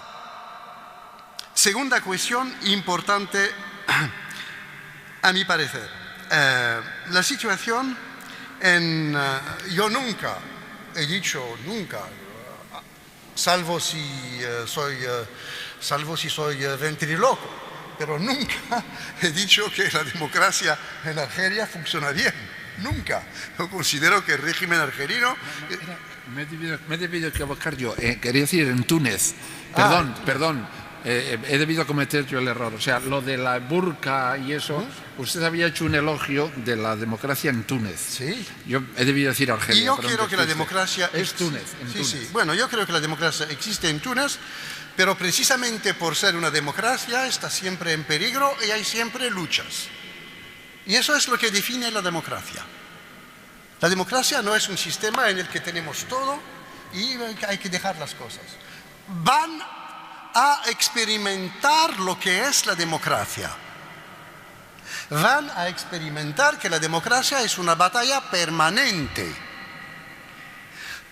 segunda cuestión importante a mi parecer. La situación yo nunca he dicho, salvo si soy ventriloco, pero nunca he dicho que la democracia en Argelia funciona bien. Nunca. Yo considero que el régimen argelino... Me he debido equivocar yo. Quería decir en Túnez. Perdón. He debido cometer yo el error. O sea, lo de la burka y eso, usted había hecho un elogio de la democracia en Túnez. Sí. Yo he debido decir Argelia. Y yo creo que la democracia... Es Túnez. Sí. Bueno, yo creo que la democracia existe en Túnez, pero precisamente por ser una democracia está siempre en peligro y hay siempre luchas. Y eso es lo que define la democracia. La democracia no es un sistema en el que tenemos todo y hay que dejar las cosas. Van a experimentar lo que es la democracia. Van a experimentar que la democracia es una batalla permanente.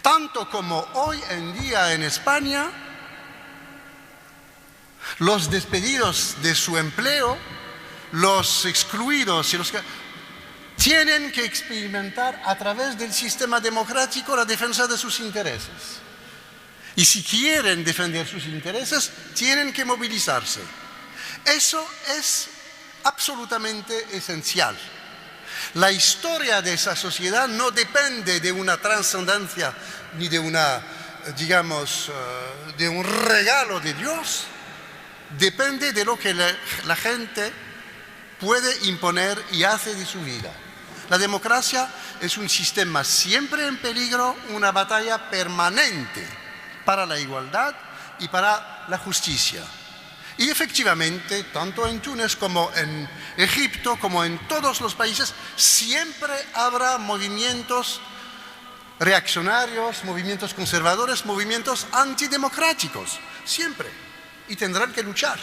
Tanto como hoy en día en España, los despedidos de su empleo, los excluidos y los que tienen que experimentar a través del sistema democrático la defensa de sus intereses. Y si quieren defender sus intereses, tienen que movilizarse. Eso es absolutamente esencial. La historia de esa sociedad no depende de una trascendencia ni de una, digamos, de un regalo de Dios. Depende de lo que la gente puede imponer y hace de su vida. La democracia es un sistema siempre en peligro, una batalla permanente para la igualdad y para la justicia. Y efectivamente, tanto en Túnez como en Egipto, como en todos los países, siempre habrá movimientos reaccionarios, movimientos conservadores, movimientos antidemocráticos, siempre. Y tendrán que luchar.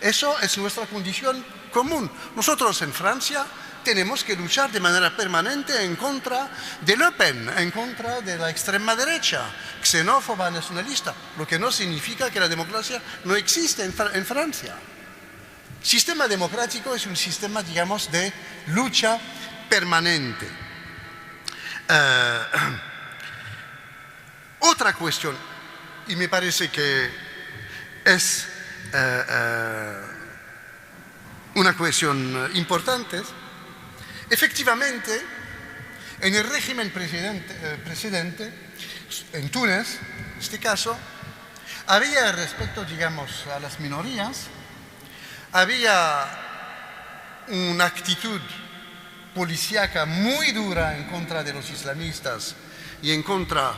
Eso es nuestra condición común. Nosotros en Francia tenemos que luchar de manera permanente en contra de Le Pen, en contra de la extrema derecha, xenófoba, nacionalista, lo que no significa que la democracia no existe en Francia. Sistema democrático es un sistema, digamos, de lucha permanente. Otra cuestión, y me parece que es una cuestión importante. Efectivamente, en el régimen precedente, en Túnez, en este caso, había respecto, digamos, a las minorías, había una actitud policíaca muy dura en contra de los islamistas y en contra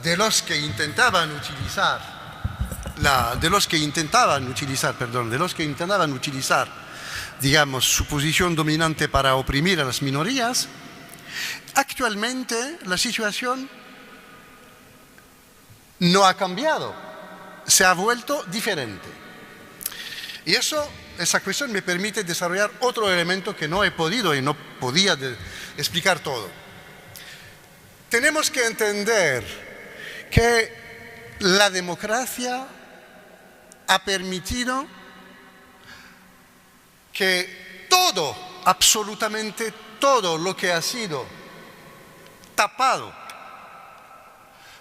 de los que intentaban utilizar digamos, su posición dominante para oprimir a las minorías. Actualmente la situación no ha cambiado, se ha vuelto diferente. Y esa cuestión me permite desarrollar otro elemento que no he podido y no podía explicar todo. Tenemos que entender que la democracia ha permitido que todo, absolutamente todo lo que ha sido tapado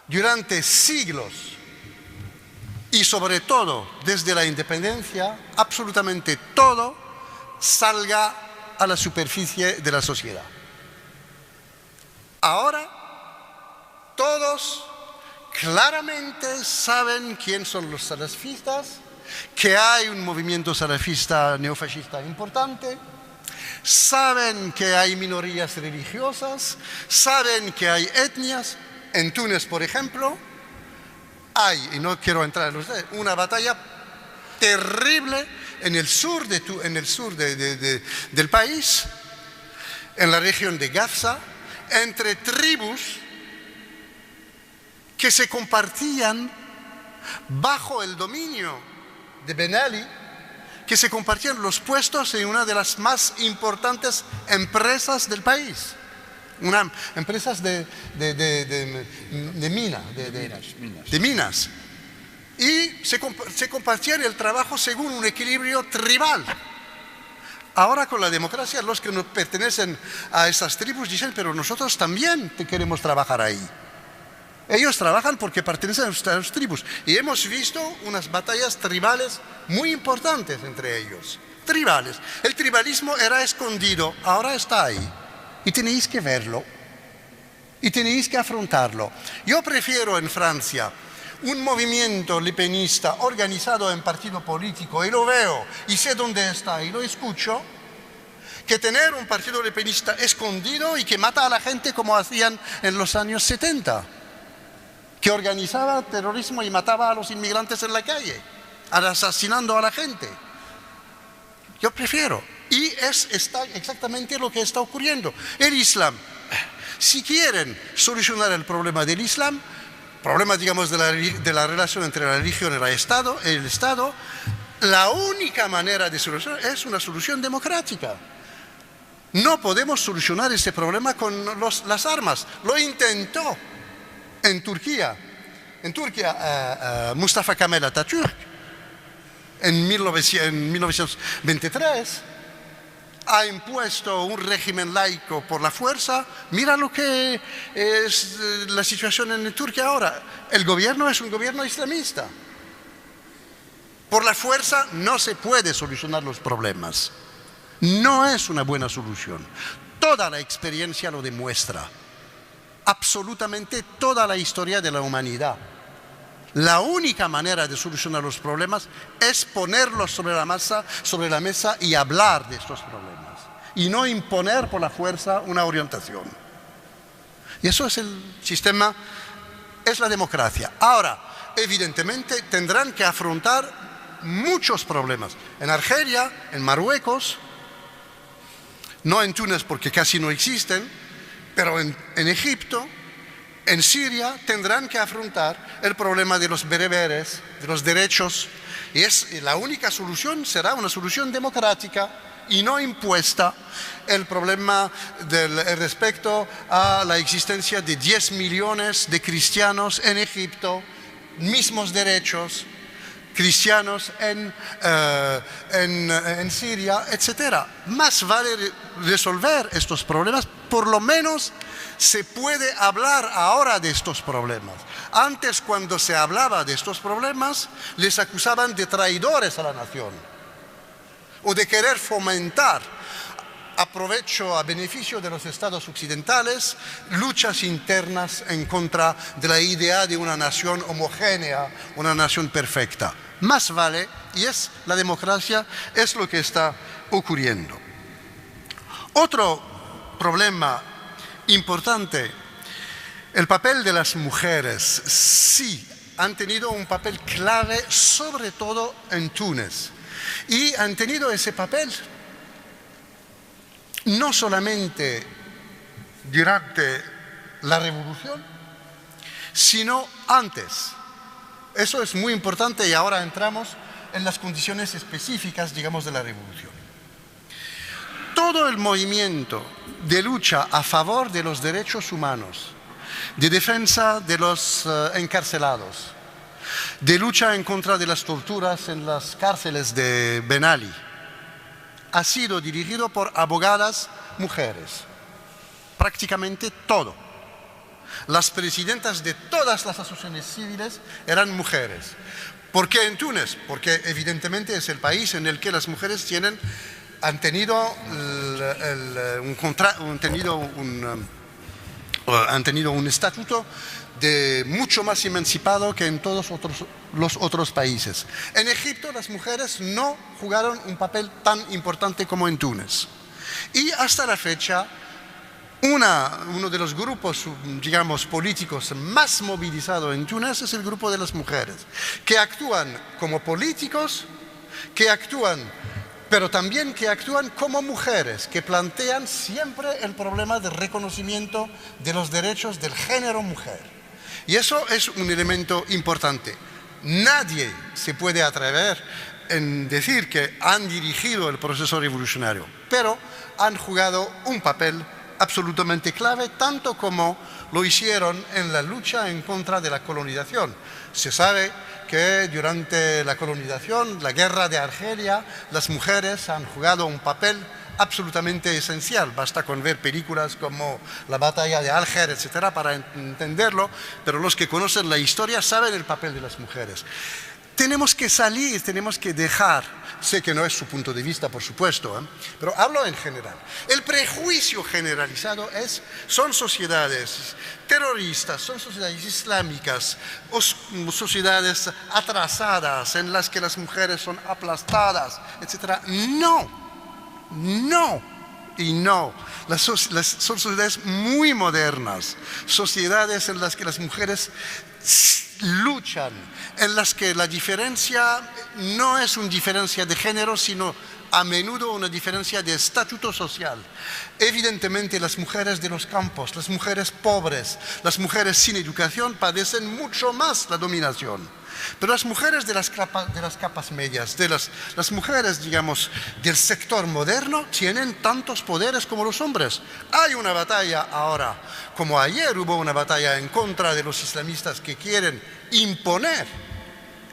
durante siglos y sobre todo desde la independencia, absolutamente todo salga a la superficie de la sociedad. Ahora todos claramente saben quién son los salafistas, que hay un movimiento salafista neofascista importante, saben que hay minorías religiosas, saben que hay etnias. En Túnez, por ejemplo, hay, y no quiero entrar en los detalles, una batalla terrible en el sur, del país, en la región de Gafsa, entre tribus que se compartían bajo el dominio de Ben Ali, que se compartían los puestos en una de las más importantes empresas del país, empresas de minas. Y se compartían el trabajo según un equilibrio tribal. Ahora con la democracia los que no pertenecen a esas tribus dicen, pero nosotros también queremos trabajar ahí. Ellos trabajan porque pertenecen a las tribus. Y hemos visto unas batallas tribales muy importantes entre ellos. Tribales. El tribalismo era escondido, ahora está ahí. Y tenéis que verlo. Y tenéis que afrontarlo. Yo prefiero en Francia un movimiento lepenista organizado en partido político, y lo veo, y sé dónde está, y lo escucho, que tener un partido lepenista escondido y que mata a la gente como hacían en los años 70. Que organizaba terrorismo y mataba a los inmigrantes en la calle, asesinando a la gente. Yo prefiero. Y está exactamente lo que está ocurriendo. El Islam, si quieren solucionar el problema del Islam, problema, digamos, de la relación entre la religión y el Estado, la única manera de solucionar es una solución democrática. No podemos solucionar ese problema con las armas. Lo intentó en Turquía, Mustafa Kemal Atatürk, en 1923, ha impuesto un régimen laico por la fuerza. Mira lo que es la situación en Turquía ahora. El gobierno es un gobierno islamista. Por la fuerza no se puede solucionar los problemas. No es una buena solución. Toda la experiencia lo demuestra. Absolutamente toda la historia de la humanidad. La única manera de solucionar los problemas es ponerlos sobre la mesa y hablar de estos problemas. Y no imponer por la fuerza una orientación. Y eso es el sistema, es la democracia. Ahora, evidentemente tendrán que afrontar muchos problemas. En Argelia, en Marruecos, no en Túnez porque casi no existen, pero en Egipto, en Siria, tendrán que afrontar el problema de los bereberes, de los derechos. Y la única solución será una solución democrática y no impuesta. El problema respecto a la existencia de 10 millones de cristianos en Egipto, mismos derechos, cristianos en Siria, etc. Más vale resolver estos problemas, por lo menos se puede hablar ahora de estos problemas. Antes, cuando se hablaba de estos problemas, les acusaban de traidores a la nación o de querer fomentar, a beneficio de los estados occidentales, luchas internas en contra de la idea de una nación homogénea, una nación perfecta. Más vale, y es la democracia, es lo que está ocurriendo. Otro problema importante, el papel de las mujeres. Sí, han tenido un papel clave, sobre todo en Túnez. Y han tenido ese papel no solamente durante la revolución, sino antes. Eso es muy importante y ahora entramos en las condiciones específicas, digamos, de la revolución. Todo el movimiento de lucha a favor de los derechos humanos, de defensa de los encarcelados, de lucha en contra de las torturas en las cárceles de Ben Ali, ha sido dirigido por abogadas mujeres. Prácticamente todo. Las presidentas de todas las asociaciones civiles eran mujeres. ¿Por qué en Túnez? Porque evidentemente es el país en el que las mujeres han tenido un estatuto mucho más emancipado que en todos los otros países. En Egipto las mujeres no jugaron un papel tan importante como en Túnez. Y hasta la fecha, uno de los grupos, digamos, políticos más movilizados en Túnez es el grupo de las mujeres, que actúan como políticos, pero también que actúan como mujeres, que plantean siempre el problema del reconocimiento de los derechos del género mujer. Y eso es un elemento importante. Nadie se puede atrever en decir que han dirigido el proceso revolucionario, pero han jugado un papel absolutamente clave, tanto como lo hicieron en la lucha en contra de la colonización. Se sabe que durante la colonización, la guerra de Argelia, las mujeres han jugado un papel absolutamente esencial. Basta con ver películas como La batalla de Alger, etcétera, para entenderlo, pero los que conocen la historia saben el papel de las mujeres. Tenemos que salir, tenemos que dejar, sé que no es su punto de vista, por supuesto, pero hablo en general. El prejuicio generalizado son sociedades terroristas, son sociedades islámicas, sociedades atrasadas en las que las mujeres son aplastadas, etcétera. No, y no. Son sociedades muy modernas, sociedades en las que las mujeres luchan, en las que la diferencia no es una diferencia de género, sino a menudo una diferencia de estatuto social. Evidentemente las mujeres de los campos, las mujeres pobres, las mujeres sin educación padecen mucho más la dominación. Pero las mujeres de las capas medias, las mujeres, digamos, del sector moderno, tienen tantos poderes como los hombres. Hay una batalla ahora, como ayer hubo una batalla en contra de los islamistas que quieren imponer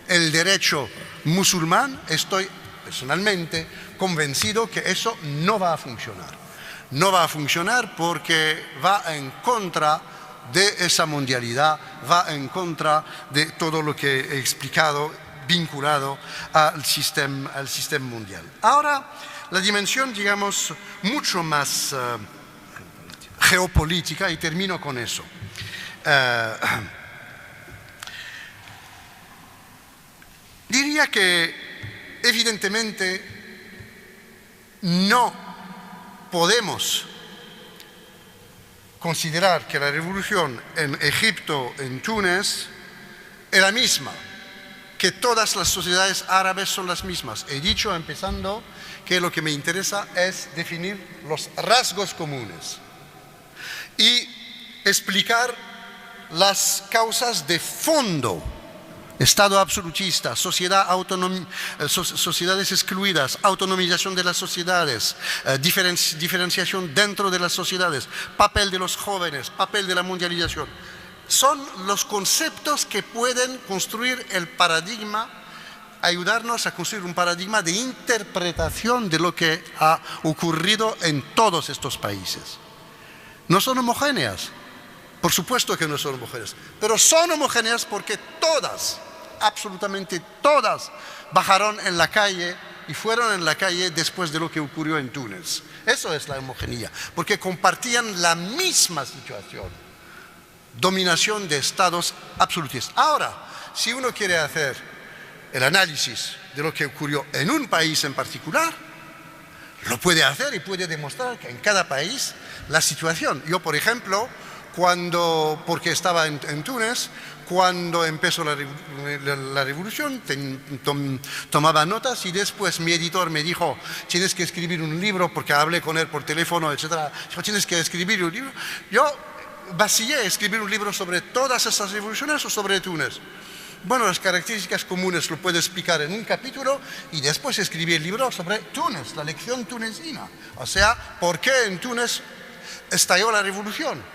el derecho musulmán. Estoy personalmente convencido que eso no va a funcionar. No va a funcionar porque va en contra de esa mundialidad, va en contra de todo lo que he explicado vinculado al sistema mundial. Ahora, la dimensión, digamos, mucho más geopolítica, y termino con eso. Diría que evidentemente no podemos considerar que la revolución en Egipto, en Túnez, es la misma, que todas las sociedades árabes son las mismas. He dicho, empezando, que lo que me interesa es definir los rasgos comunes y explicar las causas de fondo. Estado absolutista, sociedades excluidas, autonomización de las sociedades, diferenciación dentro de las sociedades, papel de los jóvenes, papel de la mundialización. Son los conceptos que pueden construir el paradigma, ayudarnos a construir un paradigma de interpretación de lo que ha ocurrido en todos estos países. No son homogéneas, por supuesto que no son homogéneas, pero son homogéneas porque todas, absolutamente todas, bajaron en la calle y fueron en la calle después de lo que ocurrió en Túnez. Eso es la homogeneidad, porque compartían la misma situación, dominación de estados absolutistas. Ahora, si uno quiere hacer el análisis de lo que ocurrió en un país en particular, lo puede hacer y puede demostrar que en cada país la situación. Yo, por ejemplo, porque estaba en Túnez, cuando empezó la revolución, tomaba notas, y después mi editor me dijo, tienes que escribir un libro, porque hablé con él por teléfono, etc. Dijo, tienes que escribir un libro. Yo vacillé escribir un libro sobre todas estas revoluciones o sobre Túnez. Bueno, las características comunes lo puedo explicar en un capítulo, y después escribí el libro sobre Túnez, la lección tunecina. O sea, ¿por qué en Túnez estalló la revolución?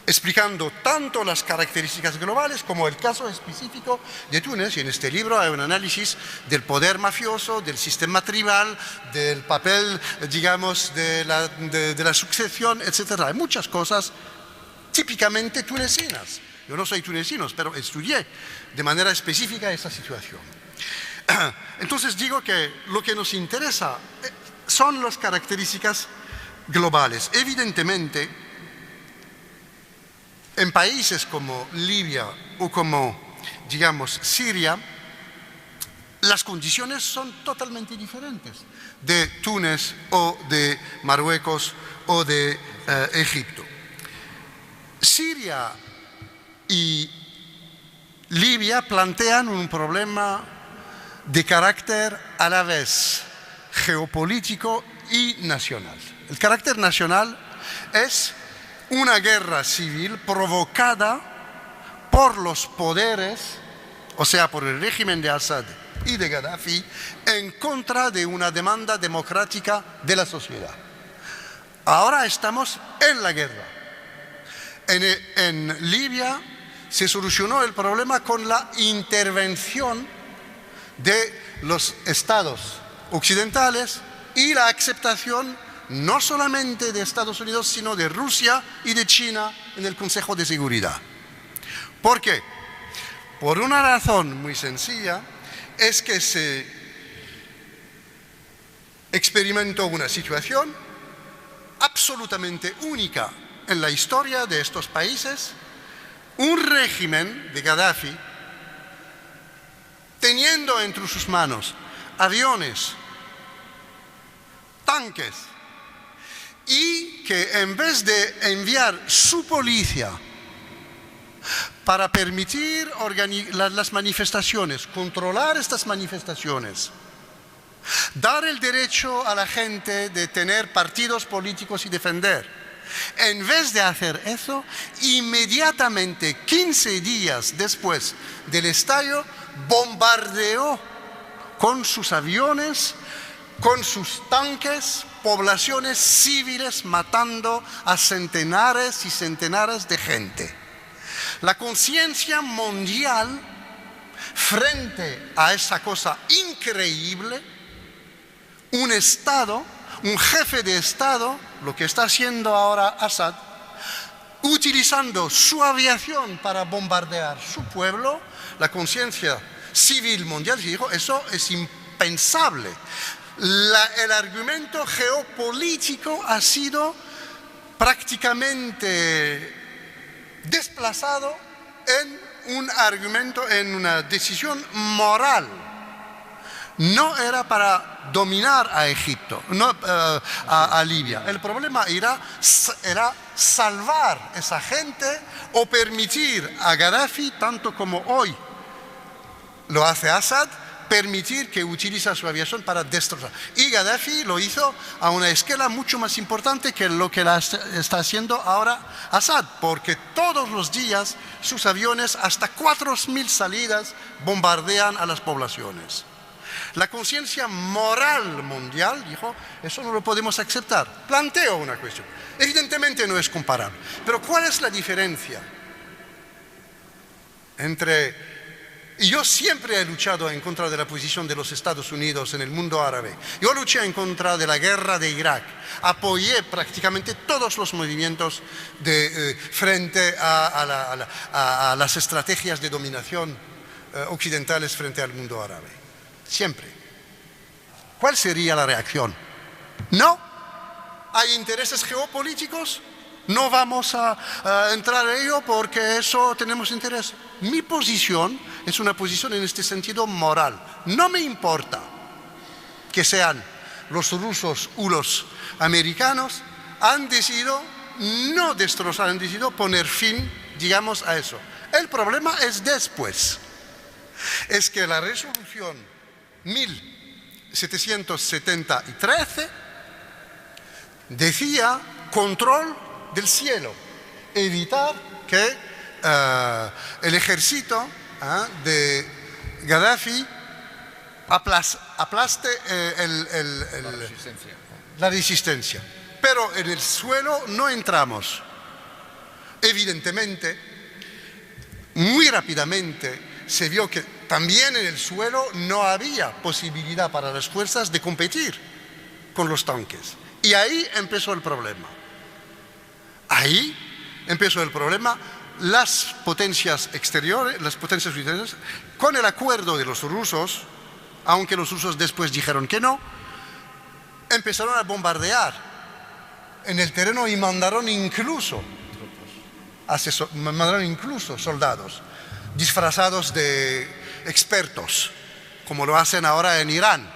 Explicando tanto las características globales como el caso específico de Túnez. Y en este libro hay un análisis del poder mafioso, del sistema tribal, del papel, digamos, de la sucesión, etc. Hay muchas cosas típicamente tunecinas. Yo no soy tunecino, pero estudié de manera específica esa situación. Entonces digo que lo que nos interesa son las características globales. Evidentemente, en países como Libia o como, digamos, Siria, las condiciones son totalmente diferentes de Túnez o de Marruecos o de Egipto. Siria y Libia plantean un problema de carácter a la vez geopolítico y nacional. El carácter nacional es una guerra civil provocada por los poderes, o sea, por el régimen de Assad y de Gaddafi, en contra de una demanda democrática de la sociedad. Ahora estamos en la guerra. En Libia se solucionó el problema con la intervención de los estados occidentales y la aceptación no solamente de Estados Unidos, sino de Rusia y de China en el Consejo de Seguridad. ¿Por qué? Por una razón muy sencilla, es que se experimentó una situación absolutamente única en la historia de estos países, un régimen de Gaddafi teniendo entre sus manos aviones, tanques, y que en vez de enviar su policía para permitir las manifestaciones, controlar estas manifestaciones, dar el derecho a la gente de tener partidos políticos y defender, en vez de hacer eso, inmediatamente, 15 días después del estallido, bombardeó con sus aviones, con sus tanques, poblaciones civiles, matando a centenares y centenares de gente. La conciencia mundial frente a esa cosa increíble, un Estado, un jefe de Estado, lo que está haciendo ahora Assad, utilizando su aviación para bombardear su pueblo, la conciencia civil mundial dijo, eso es impensable. el argumento geopolítico ha sido prácticamente desplazado en un argumento, en una decisión moral. No era para dominar a Egipto, no a Libia. El problema era salvar a esa gente o permitir a Gaddafi, tanto como hoy lo hace Assad, permitir que utilice su aviación para destrozar. Y Gaddafi lo hizo a una escala mucho más importante que lo que está haciendo ahora Assad, porque todos los días sus aviones, hasta 4.000 salidas, bombardean a las poblaciones. La conciencia moral mundial dijo, eso no lo podemos aceptar. Planteo una cuestión. Evidentemente no es comparable, pero ¿cuál es la diferencia entre... Y yo siempre he luchado en contra de la posición de los Estados Unidos en el mundo árabe. Yo luché en contra de la guerra de Irak. Apoyé prácticamente todos los movimientos frente a las estrategias de dominación occidentales frente al mundo árabe. Siempre. ¿Cuál sería la reacción? No. ¿Hay intereses geopolíticos? No vamos a entrar en ello porque eso tenemos interés. Mi posición es una posición en este sentido moral. No me importa que sean los rusos o los americanos, han decidido no destrozar, han decidido poner fin, digamos, a eso. El problema es después. Es que la resolución 1773 decía control del cielo, evitar que el ejército de Gaddafi aplaste la resistencia. Pero en el suelo no entramos. Evidentemente, muy rápidamente se vio que también en el suelo no había posibilidad para las fuerzas de competir con los tanques. Y ahí empezó el problema. Ahí empezó el problema. Las potencias exteriores, con el acuerdo de los rusos, aunque los rusos después dijeron que no, empezaron a bombardear en el terreno y mandaron incluso soldados disfrazados de expertos, como lo hacen ahora en Irán,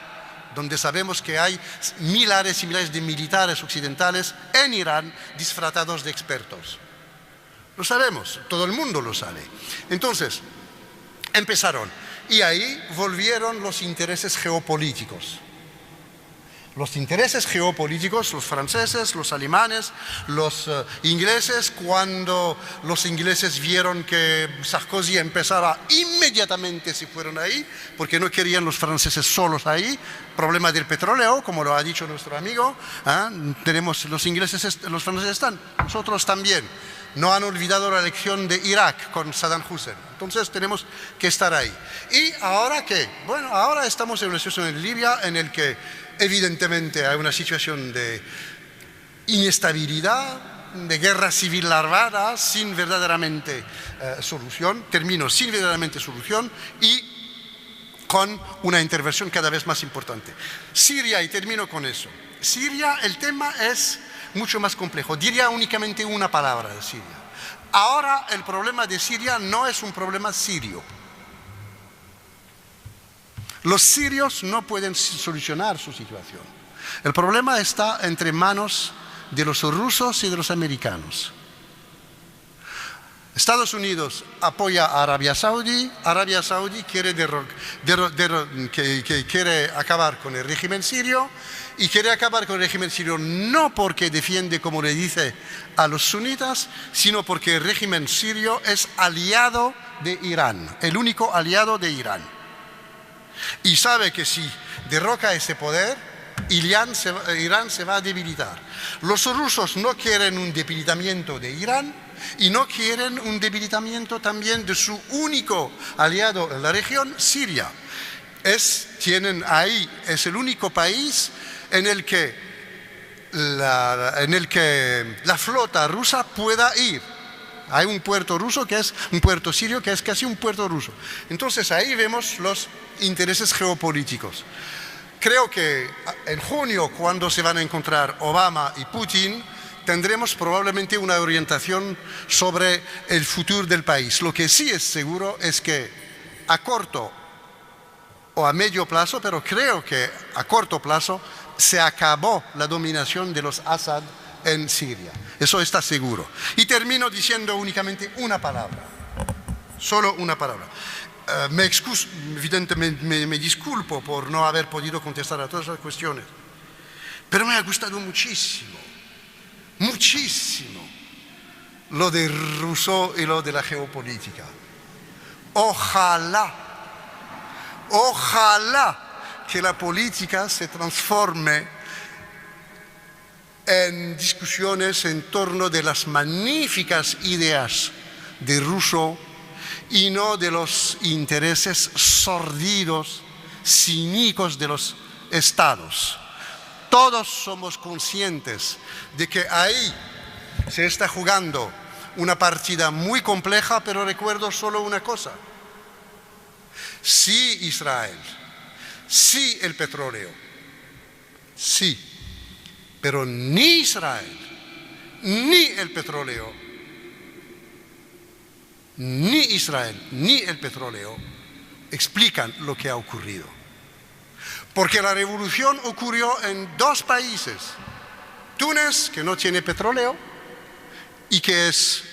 donde sabemos que hay millares y millares de militares occidentales en Irán disfrazados de expertos. Lo sabemos, todo el mundo lo sabe. Entonces, empezaron, y ahí volvieron los intereses geopolíticos. Los intereses geopolíticos, los franceses, los alemanes, los ingleses, cuando los ingleses vieron que Sarkozy empezaba, inmediatamente se fueron ahí, porque no querían los franceses solos ahí. Problema del petróleo, como lo ha dicho nuestro amigo, tenemos los ingleses, los franceses están, nosotros también. No han olvidado la elección de Irak con Saddam Hussein. Entonces tenemos que estar ahí. ¿Y ahora qué? Bueno, ahora estamos en una situación en Libia en la que evidentemente hay una situación de inestabilidad, de guerra civil larvada, sin verdaderamente solución, sin verdaderamente solución y con una intervención cada vez más importante. Siria, y termino con eso. Siria, el tema es mucho más complejo. Diría únicamente una palabra de Siria. Ahora el problema de Siria no es un problema sirio. Los sirios no pueden solucionar su situación. El problema está entre manos de los rusos y de los americanos. Estados Unidos apoya a Arabia Saudí. Arabia Saudí quiere acabar con el régimen sirio. Y quiere acabar con el régimen sirio no porque defiende, como le dice, a los sunitas, sino porque el régimen sirio es aliado de Irán, el único aliado de Irán. Y sabe que si derroca ese poder, Irán se va a debilitar. Los rusos no quieren un debilitamiento de Irán y no quieren un debilitamiento también de su único aliado en la región, Siria. Es el único país en el que la flota rusa pueda ir. Hay un puerto ruso que es un puerto sirio que es casi un puerto ruso. Entonces ahí vemos los intereses geopolíticos. creo que en junio, cuando se van a encontrar Obama y Putin, tendremos probablemente una orientación sobre el futuro del país. Lo que sí es seguro es que a corto o a medio plazo, pero creo que a corto plazo, se acabó la dominación de los Assad en Siria. Eso está seguro. Y termino diciendo únicamente una palabra, solo una palabra. Evidentemente me disculpo por no haber podido contestar a todas las cuestiones, pero me ha gustado muchísimo, muchísimo lo de Rousseau y lo de la geopolítica. Ojalá que la política se transforme en discusiones en torno de las magníficas ideas de Rousseau y no de los intereses sórdidos, cínicos de los estados. Todos somos conscientes de que ahí se está jugando una partida muy compleja, pero recuerdo solo una cosa. Sí Israel, sí el petróleo, sí, pero ni Israel, ni el petróleo, ni Israel, ni el petróleo explican lo que ha ocurrido. Porque la revolución ocurrió en dos países. Túnez, que no tiene petróleo y que es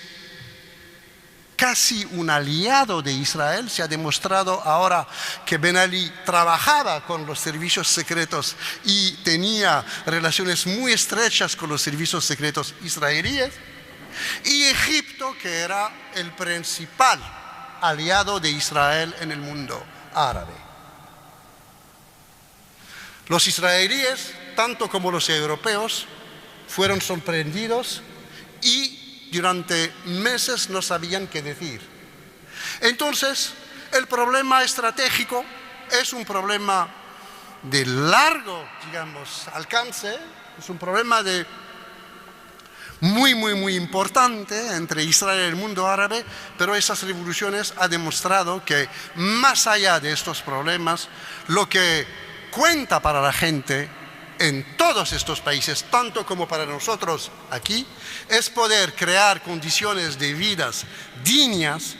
casi un aliado de Israel. Se ha demostrado ahora que Ben Ali trabajaba con los servicios secretos y tenía relaciones muy estrechas con los servicios secretos israelíes. Y Egipto, que era el principal aliado de Israel en el mundo árabe. Los israelíes, tanto como los europeos, fueron sorprendidos y durante meses no sabían qué decir. Entonces, el problema estratégico es un problema de largo, alcance, es un problema de muy importante entre Israel y el mundo árabe, pero esas revoluciones han demostrado que más allá de estos problemas, lo que cuenta para la gente en todos estos países, tanto como para nosotros aquí, es poder crear condiciones de vidas dignas,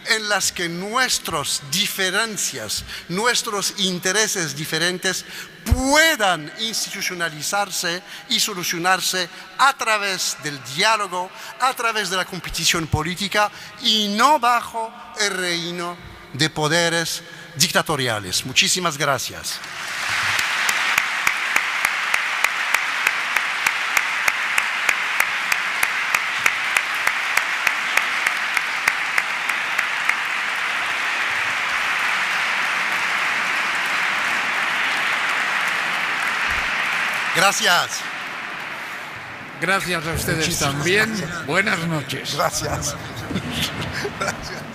en las que nuestras diferencias, nuestros intereses diferentes puedan institucionalizarse y solucionarse a través del diálogo, a través de la competición política y no bajo el reino de poderes dictatoriales. Muchísimas gracias. Gracias. Gracias a ustedes también. Buenas noches. Gracias. Gracias.